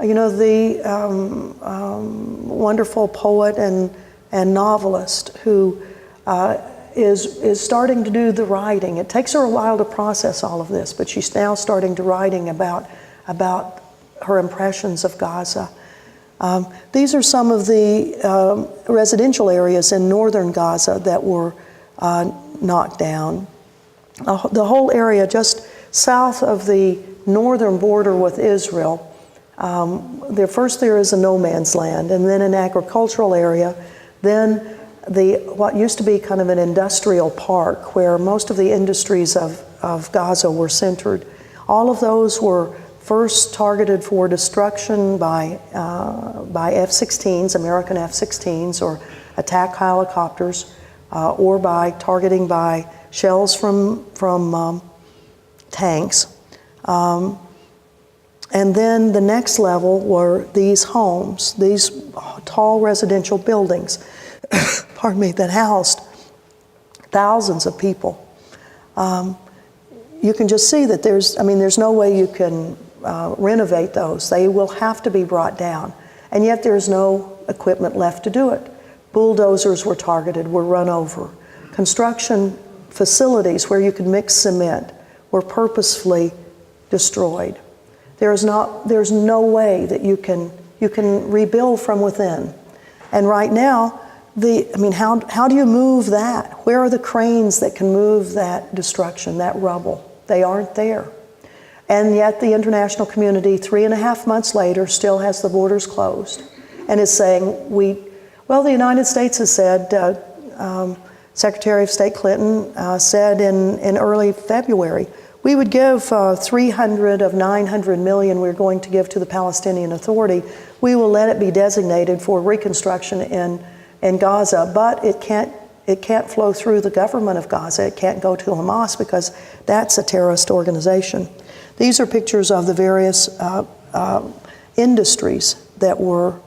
you know, the wonderful poet and novelist who is starting to do the writing. It takes her a while to process all of this, but she's now starting to writing about her impressions of Gaza. These are some of the residential areas in northern Gaza that were knocked down. The whole area just south of the northern border with Israel, there is a no man's land, and then an agricultural area, then what used to be kind of an industrial park where most of the industries of Gaza were centered. All of those were first targeted for destruction by F-16s, American F-16s, or attack helicopters, or by targeting by shells from tanks. And then the next level were these homes, these tall residential buildings, pardon me, that housed thousands of people. You can just see that there's no way you can renovate those. They will have to be brought down. And yet there's no equipment left to do it. Bulldozers were targeted, were run over. Construction facilities where you could mix cement were purposefully destroyed. There's no way that you can rebuild from within. And right now, how do you move that? Where are the cranes that can move that destruction, that rubble? They aren't there. And yet the international community, 3.5 months later, still has the borders closed and is saying, the United States has said, Secretary of State Clinton said in early February, we would give 300 of 900 million we're going to give to the Palestinian Authority. We will let it be designated for reconstruction in Gaza, but it can't flow through the government of Gaza. It can't go to Hamas because that's a terrorist organization. These are pictures of the various industries that were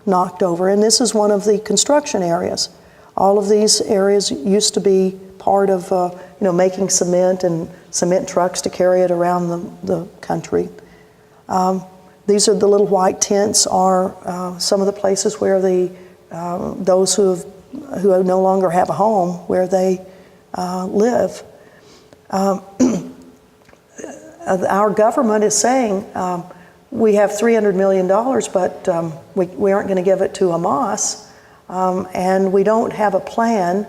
knocked over, and this is one of the construction areas. All of these areas used to be part of making cement and cement trucks to carry it around the country. These are the little white tents are some of the places where those who no longer have a home where they live. Our government is saying we have $300 million, but we aren't going to give it to Hamas, and we don't have a plan.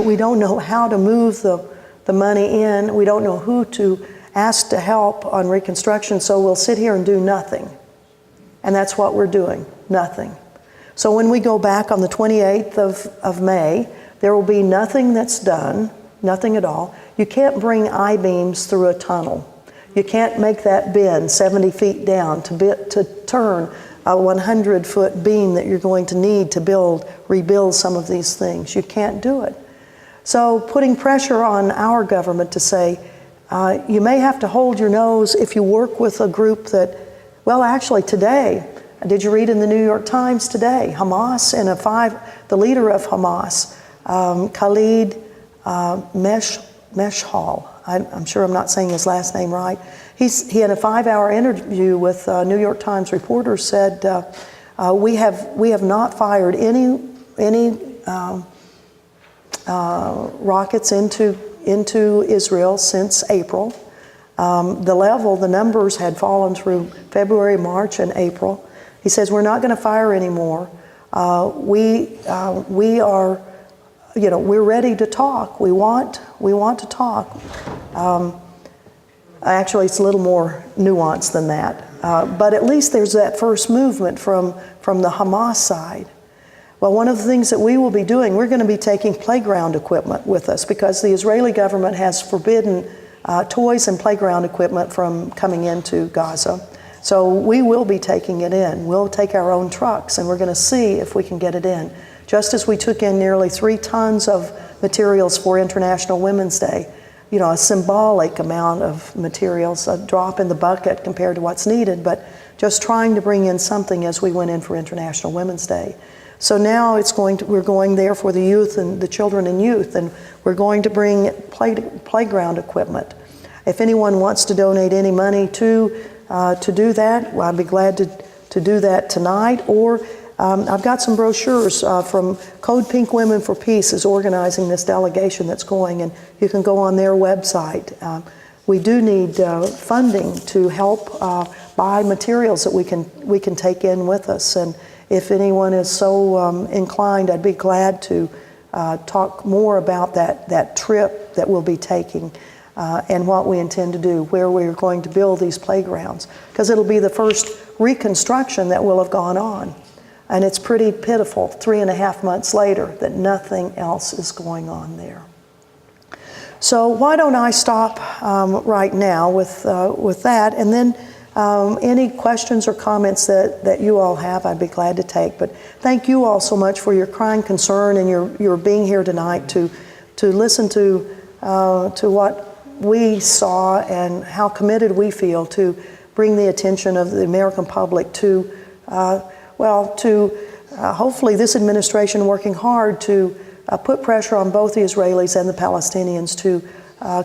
We don't know how to move the money in. We don't know who to ask to help on reconstruction, so we'll sit here and do nothing. And that's what we're doing, nothing. So when we go back on the 28th of May, there will be nothing that's done, nothing at all. You can't bring I-beams through a tunnel. You can't make that bend 70 feet down to turn a 100-foot beam that you're going to need to rebuild some of these things. You can't do it. So putting pressure on our government to say, you may have to hold your nose if you work with a group that, actually today, did you read in the New York Times today, Hamas and the leader of Hamas, Khalid Meshal, I'm sure I'm not saying his last name right. He had a 5-hour interview with New York Times reporters, said, we have not fired any rockets into Israel since April. The numbers had fallen through February, March, and April. He says, we're not going to fire anymore. We are, we're ready to talk. We want to talk. Actually, it's a little more nuanced than that. But at least there's that first movement from the Hamas side. Well, one of the things that we will be doing, we're going to be taking playground equipment with us because the Israeli government has forbidden toys and playground equipment from coming into Gaza. So we will be taking it in. We'll take our own trucks and we're going to see if we can get it in. Just as we took in nearly 3 tons of materials for International Women's Day, you know, a symbolic amount of materials, a drop in the bucket compared to what's needed, but just trying to bring in something as we went in for International Women's Day. So now we're going there for the youth and the children and youth, and we're going to bring playground equipment. If anyone wants to donate any money to do that, well, I'd be glad to do that tonight. Or I've got some brochures from Code Pink Women for Peace is organizing this delegation that's going, and you can go on their website. We do need funding to help buy materials that we can take in with us. And if anyone is so inclined, I'd be glad to talk more about that trip that we'll be taking and what we intend to do, where we're going to build these playgrounds. Because it'll be the first reconstruction that will have gone on. And it's pretty pitiful, 3.5 months later, that nothing else is going on there. So why don't I stop right now with that, and then any questions or comments that you all have, I'd be glad to take. But thank you all so much for your kind concern and your being here tonight to listen to what we saw and how committed we feel to bring the attention of the American public to hopefully this administration working hard to put pressure on both the Israelis and the Palestinians to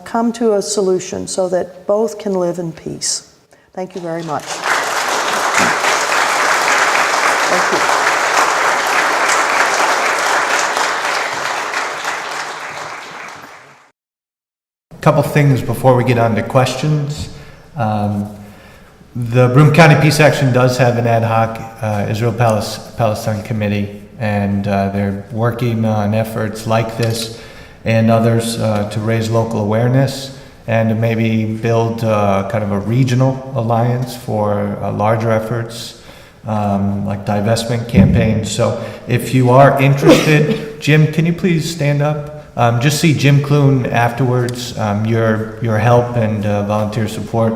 come to a solution so that both can live in peace. Thank you very much. Thank you. A couple things before we get on to questions. The Broome County Peace Action does have an ad hoc Israel-Palestine committee, and they're working on efforts like this and others to raise local awareness and to maybe build kind of a regional alliance for larger efforts like divestment campaigns. So if you are interested, Jim, can you please stand up? Just see Jim Clune afterwards. Your help and volunteer support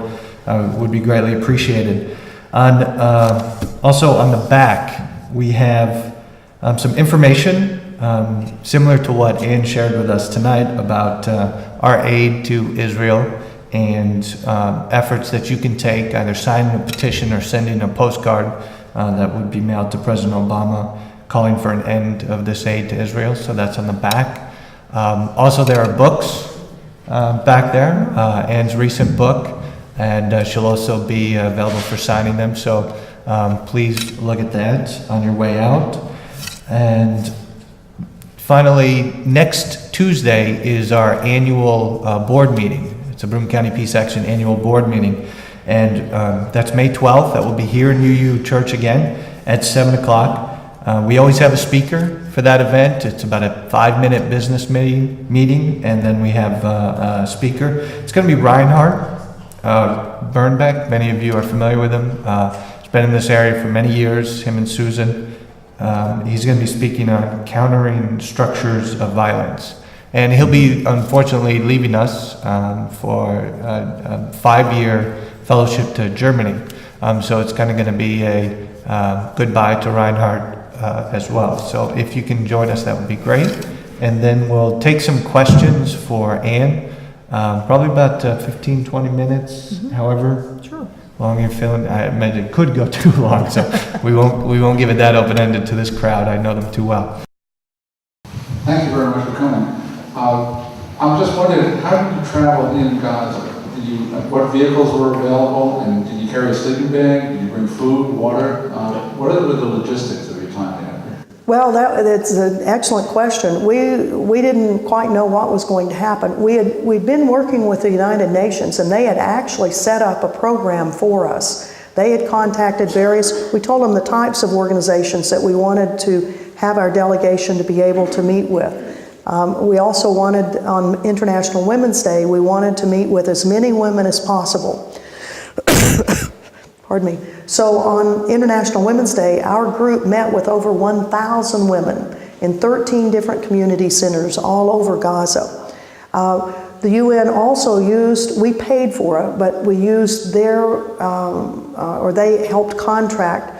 would be greatly appreciated. Also on the back, we have some information similar to what Ann shared with us tonight about our aid to Israel and efforts that you can take, either signing a petition or sending a postcard that would be mailed to President Obama calling for an end of this aid to Israel. So that's on the back. Also, there are books back there, Ann's recent book, and she'll also be available for signing them. So please look at that on your way out. And finally, next Tuesday is our annual board meeting. It's a Broome County Peace Action annual board meeting. And that's May 12th. That will be here in UU Church again at 7 o'clock. We always have a speaker for that event. It's about a 5-minute business meeting, and then we have a speaker. It's going to be Reinhard Bernbeck. Many of you are familiar with him. He's been in this area for many years, him and Susan. He's going to be speaking on countering structures of violence. And he'll be, unfortunately, leaving us for a 5-year fellowship to Germany. So it's kind of going to be a goodbye to Reinhard as well. So if you can join us, that would be great. And then we'll take some questions for Ann, probably about 15, 20 minutes, however long you're feeling. I imagine it could go too long, so we won't give it that open-ended to this crowd. I know them too well. Thank you very much for coming. I'm just wondering, how did you travel in Gaza? What vehicles were available, and did you carry a sleeping bag? Did you bring food, water? What are the logistics of your time there? Well, that's an excellent question. We didn't quite know what was going to happen. We'd been working with the United Nations, and they had actually set up a program for us. They had contacted we told them the types of organizations that we wanted to have our delegation to be able to meet with. We also wanted, on International Women's Day, we wanted to meet with as many women as possible. Pardon me. So on International Women's Day, our group met with over 1,000 women in 13 different community centers all over Gaza. The UN also used, we paid for it, but we used their, or they helped contract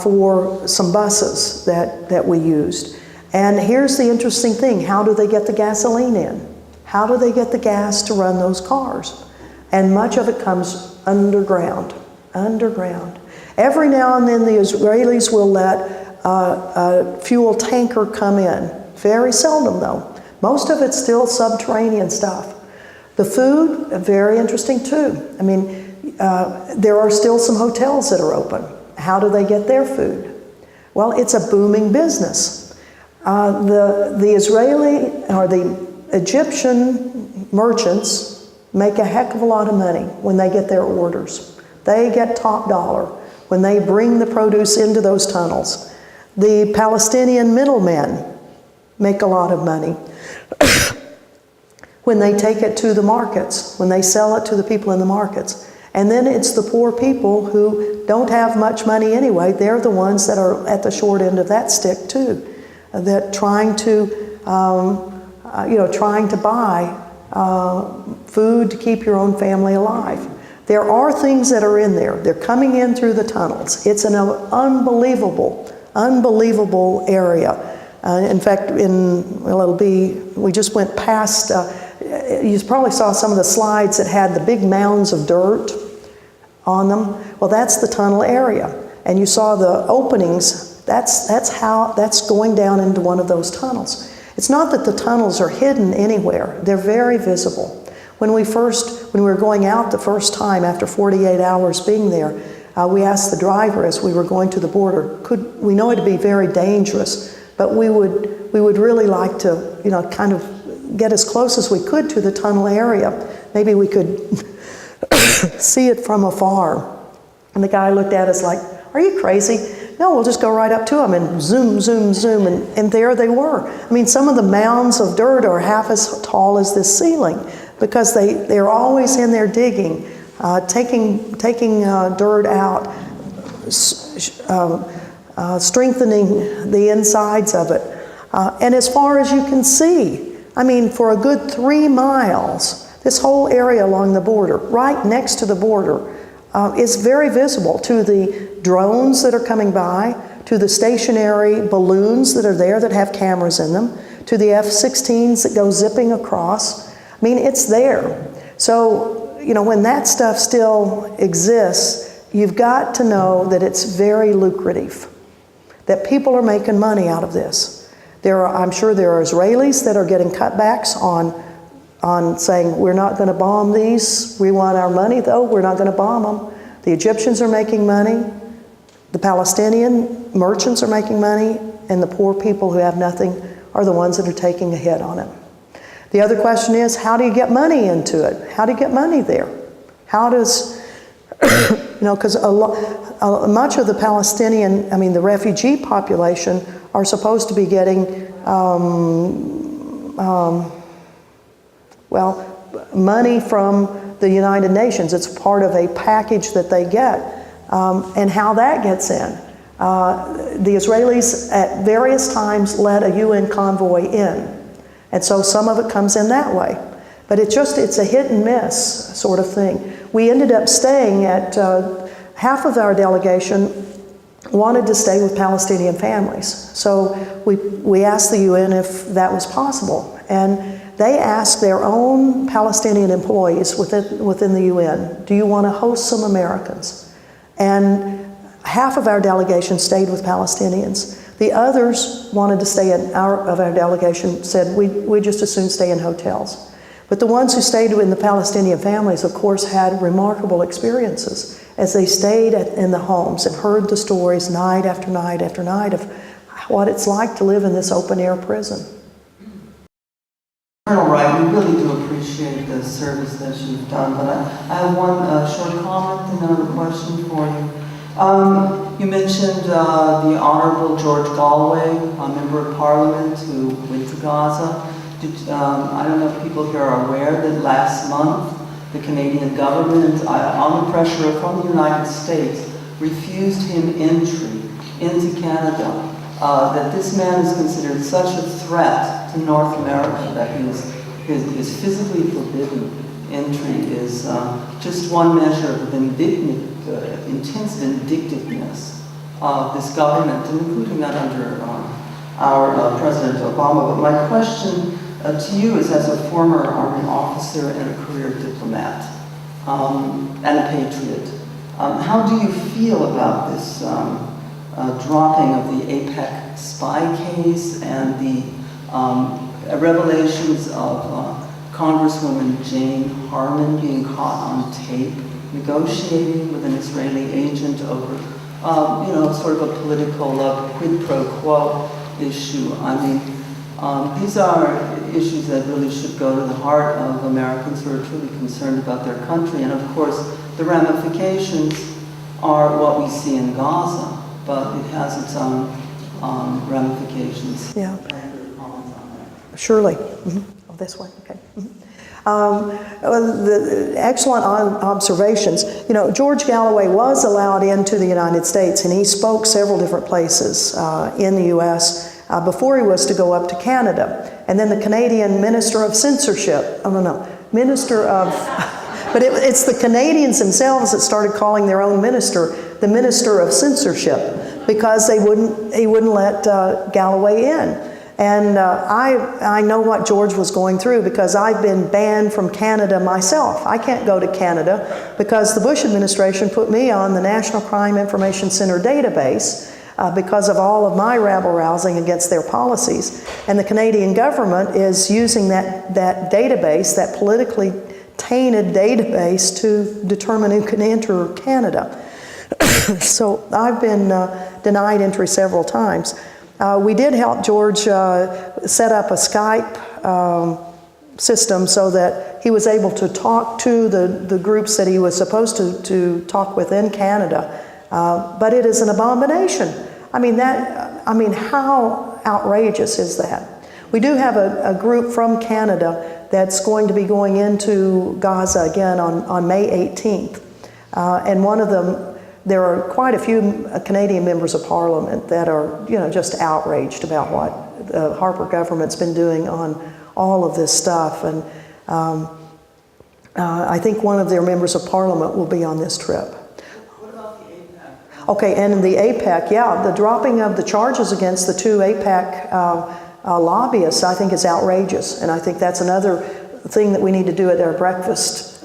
for some buses that we used. And here's the interesting thing, how do they get the gasoline in? How do they get the gas to run those cars? And much of it comes underground, underground. Every now and then the Israelis will let a fuel tanker come in. Very seldom though. Most of it's still subterranean stuff. The food, very interesting too. I mean, there are still some hotels that are open. How do they get their food? Well, it's a booming business. The Israeli or the Egyptian merchants make a heck of a lot of money when they get their orders. They get top dollar when they bring the produce into those tunnels. The Palestinian middlemen make a lot of money when they take it to the markets, when they sell it to the people in the markets. And then it's the poor people who don't have much money anyway. They're the ones that are at the short end of that stick too. That trying to, trying to buy food to keep your own family alive. There are things that are in there. They're coming in through the tunnels. It's an unbelievable area. In fact, we just went past, you probably saw some of the slides that had the big mounds of dirt on them. Well, that's the tunnel area. And you saw the openings. That's going down into one of those tunnels. It's not that the tunnels are hidden anywhere. They're very visible. When we were going out the first time after 48 hours being there, we asked the driver as we were going to the border, we know it'd be very dangerous, but we would really like to, kind of get as close as we could to the tunnel area. Maybe we could see it from afar. And the guy looked at us like, "Are you crazy?" No, we'll just go right up to them and zoom, zoom, zoom, and there they were. I mean, some of the mounds of dirt are half as tall as this ceiling because they're always in there digging, taking dirt out, strengthening the insides of it. And as far as you can see, I mean, for a good 3 miles, this whole area along the border, right next to the border, is very visible to the drones that are coming by, to the stationary balloons that are there that have cameras in them, to the F-16s that go zipping across. I mean, it's there. So, when that stuff still exists, you've got to know that it's very lucrative, that people are making money out of this. I'm sure there are Israelis that are getting cutbacks on saying, we're not going to bomb these. We want our money, though. We're not going to bomb them. The Egyptians are making money. The Palestinian merchants are making money. And the poor people who have nothing are the ones that are taking a hit on it. The other question is, how do you get money into it? How do you get money there? How does, because much of the the refugee population are supposed to be getting, money from the United Nations. It's part of a package that they get. And how that gets in. The Israelis at various times let a UN convoy in. And so some of it comes in that way. But it's a hit and miss sort of thing. We ended up staying at, half of our delegation wanted to stay with Palestinian families. So we asked the UN if that was possible. And they asked their own Palestinian employees within the UN, do you want to host some Americans? And half of our delegation stayed with Palestinians. The others wanted to stay in our delegation said, we just as soon stay in hotels. But the ones who stayed in the Palestinian families, of course, had remarkable experiences as they stayed in the homes and heard the stories night after night after night of what it's like to live in this open-air prison. Colonel Wright, we really do appreciate the service that you've done, but I have one short comment and another question for you. You mentioned the Honorable George Galway, a member of Parliament who went to Gaza. I don't know if people here are aware that last month the Canadian government, under pressure from the United States, refused him entry into Canada. That this man is considered such a threat to North America that his physically forbidden entry is just one measure of intense vindictiveness of this government, and including that under our President Obama. But my question to you is, as a former Army officer and a career diplomat and a patriot, how do you feel about this dropping of the AIPAC spy case and the revelations of Congresswoman Jane Harman being caught on tape negotiating with an Israeli agent over, sort of a political quid pro quo issue? I mean, these are issues that really should go to the heart of Americans who are truly concerned about their country. And of course, the ramifications are what we see in Gaza, but it has its own ramifications. Yeah. Surely. Oh, this way, okay. Excellent observations. You know, George Galloway was allowed into the United States, and he spoke several different places in the U.S. Before he was to go up to Canada. And then the Canadian Minister of Censorship, Minister of, but it's the Canadians themselves that started calling their own minister the Minister of Censorship, because he wouldn't let Galloway in. And I know what George was going through, because I've been banned from Canada myself. I can't go to Canada because the Bush administration put me on the National Crime Information Center database because of all of my rabble-rousing against their policies. And the Canadian government is using that database, that politically tainted database, to determine who can enter Canada. So I've been denied entry several times. We did help George set up a Skype system so that he was able to talk to the groups that he was supposed to talk with in Canada. But it is an abomination. I mean, how outrageous is that? We do have a group from Canada that's going to be going into Gaza again on May 18th. And one of them, there are quite a few Canadian members of Parliament that are, just outraged about what the Harper government's been doing on all of this stuff. And I think one of their members of Parliament will be on this trip. What about the AIPAC? Okay, and in the AIPAC, yeah, the dropping of the charges against the two AIPAC lobbyists, I think, is outrageous. And I think that's another thing that we need to do at our breakfast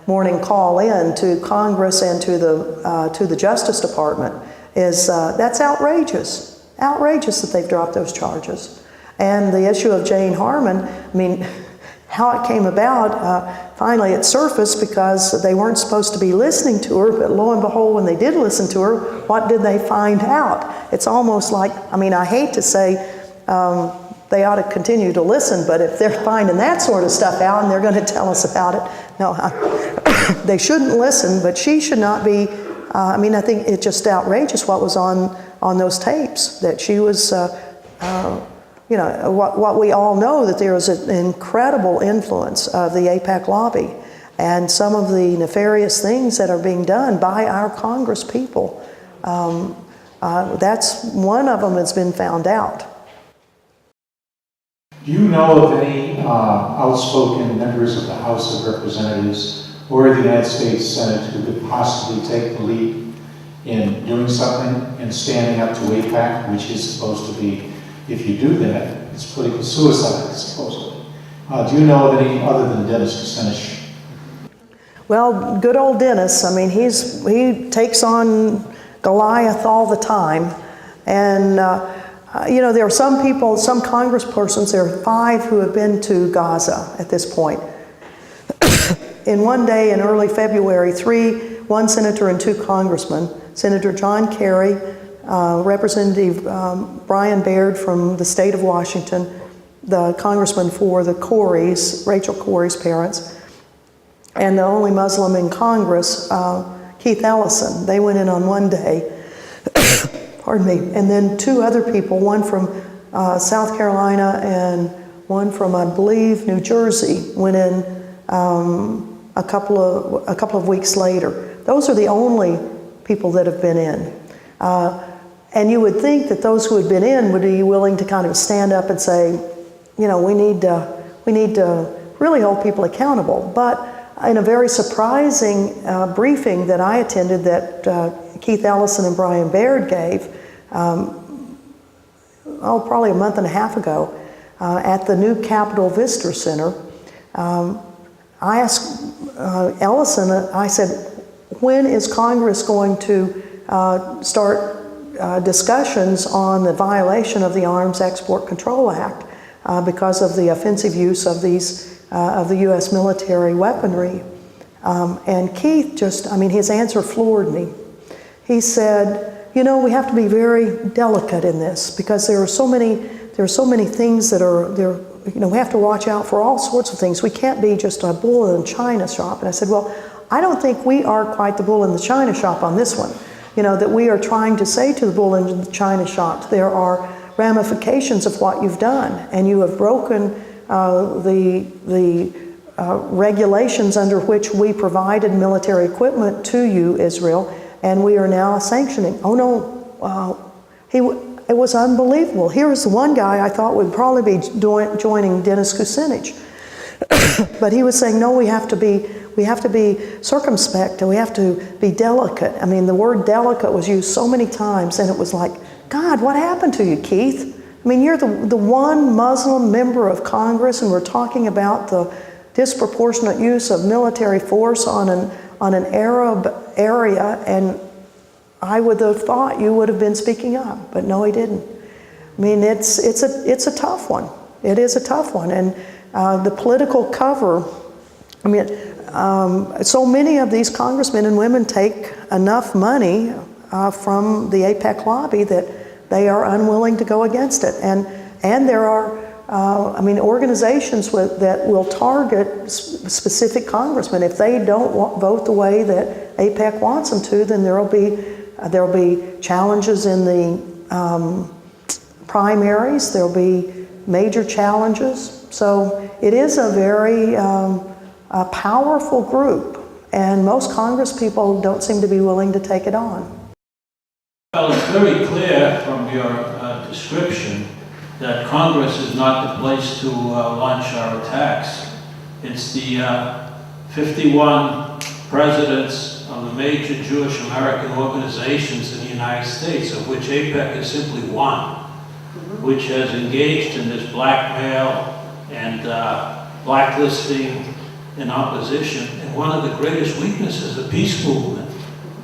morning call in to Congress and to the Justice Department is that's outrageous. Outrageous that they've dropped those charges. And the issue of Jane Harman, I mean, how it came about, finally it surfaced because they weren't supposed to be listening to her, but lo and behold, when they did listen to her, what did they find out? It's almost like, I hate to say they ought to continue to listen, but if they're finding that sort of stuff out and they're going to tell us about it, no, they shouldn't listen, but she should not be. I think it's just outrageous what was on those tapes, that she was, what we all know, that there is an incredible influence of the AIPAC lobby and some of the nefarious things that are being done by our Congress people. That's one of them that's been found out. Do you know of any outspoken members of the House of Representatives or the United States Senate who could possibly take the lead in doing something and standing up to AIPAC, which is supposed to be, if you do that, it's political suicide, supposedly? Do you know of any other than Dennis Kucinich? Well, good old Dennis, he takes on Goliath all the time. And there are some people, some congresspersons, there are 5 who have been to Gaza at this point. In one day in early February, 1 senator and 2 congressmen, Senator John Kerry, Representative Brian Baird from the state of Washington, the congressman for the Coreys, Rachel Corey's parents, and the only Muslim in Congress, Keith Ellison. They went in on one day. pardon me, and then 2 other people, one from South Carolina and one from, I believe, New Jersey, went in a couple of weeks later. Those are the only people that have been in. And you would think that those who had been in would be willing to kind of stand up and say, you know, we need to really hold people accountable. But in a very surprising briefing that I attended that Keith Ellison and Brian Baird gave, probably a month and a half ago, at the new Capitol Visitor Center, I asked Ellison, I said, when is Congress going to start discussions on the violation of the Arms Export Control Act because of the offensive use of the U.S. military weaponry? And Keith just, I mean, his answer floored me. He said, you know, we have to be very delicate in this because there are so many things that are there. You know, we have to watch out for all sorts of things. We can't be just a bull in the china shop. And I said, well, I don't think we are quite the bull in the china shop on this one. You know, that we are trying to say to the bull in the china shop, there are ramifications of what you've done, and you have broken the regulations under which we provided military equipment to you, Israel, and we are now sanctioning. Oh no, it was unbelievable. Here was the one guy I thought would probably be joining Dennis Kucinich. But he was saying, no, we have to be circumspect and we have to be delicate. I mean, the word delicate was used so many times, and it was like, God, what happened to you, Keith? I mean, you're the one Muslim member of Congress, and we're talking about the disproportionate use of military force on an Arab area, and I would have thought you would have been speaking up, but no, he didn't. I mean, it's a tough one. It is a tough one, and the political cover. I mean, so many of these congressmen and women take enough money from the AIPAC lobby that they are unwilling to go against it, and there are. Organizations that will target specific congressmen. If they don't vote the way that AIPAC wants them to, then there'll be challenges in the primaries. There'll be major challenges. So it is a very powerful group, and most congresspeople don't seem to be willing to take it on. Well, it's very clear from your description that Congress is not the place to launch our attacks. It's the 51 presidents of the major Jewish American organizations in the United States, of which AIPAC is simply one, which has engaged in this blackmail and blacklisting in opposition. And one of the greatest weaknesses of the peace movement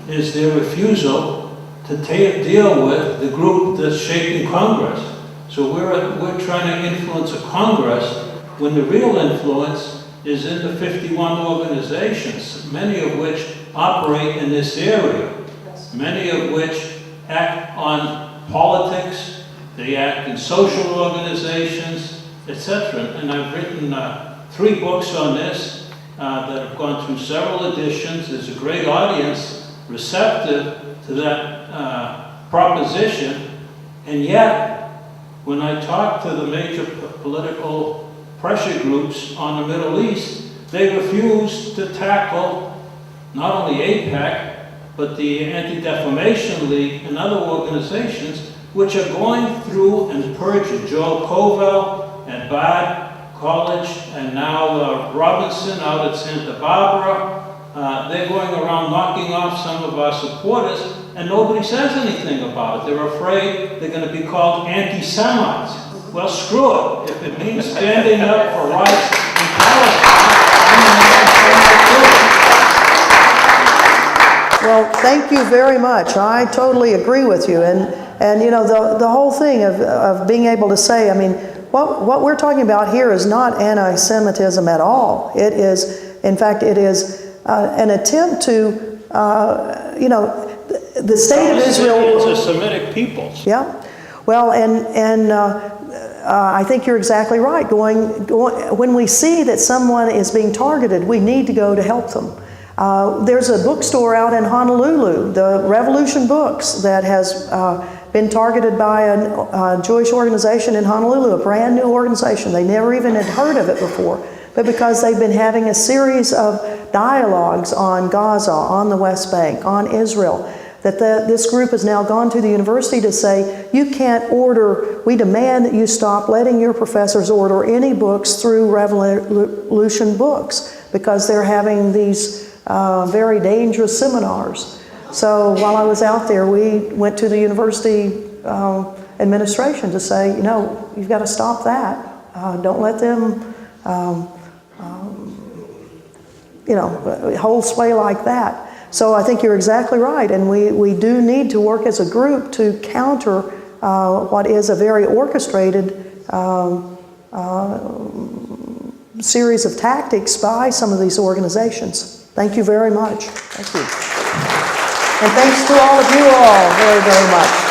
is their refusal to deal with the group that's shaping Congress. So we're trying to influence a Congress when the real influence is in the 51 organizations, many of which operate in this area, many of which act on politics, they act in social organizations, etc. And I've written 3 books on this that have gone through several editions. There's a great audience receptive to that proposition, and yet when I talk to the major political pressure groups on the Middle East, they refuse to tackle not only AIPAC, but the Anti-Defamation League and other organizations which are going through and purging. Joel Covell at Bard College, and now Robinson out at Santa Barbara. They're going around knocking off some of our supporters, and nobody says anything about it. They're afraid they're going to be called anti-Semites. Well, screw it. If it means standing up for rights in Palestine, Well, thank you very much. I totally agree with you. And you know, the whole thing of being able to say, I mean, what we're talking about here is not anti-Semitism at all. It is, in fact, it is an attempt to, the state of Israel. It's a Semitic people. Yeah. Well, and I think you're exactly right. When we see that someone is being targeted, we need to go to help them. There's a bookstore out in Honolulu, the Revolution Books, that has been targeted by a Jewish organization in Honolulu, a brand new organization. They never even had heard of it before. But because they've been having a series of dialogues on Gaza, on the West Bank, on Israel, that this group has now gone to the university to say, you can't order, we demand that you stop letting your professors order any books through Revolution Books, because they're having these very dangerous seminars. So while I was out there, we went to the university administration to say, you know, you've got to stop that. Don't let them, you know, hold sway like that. So I think you're exactly right, and we do need to work as a group to counter what is a very orchestrated series of tactics by some of these organizations. Thank you very much. Thank you. And thanks to all of you all very, very much.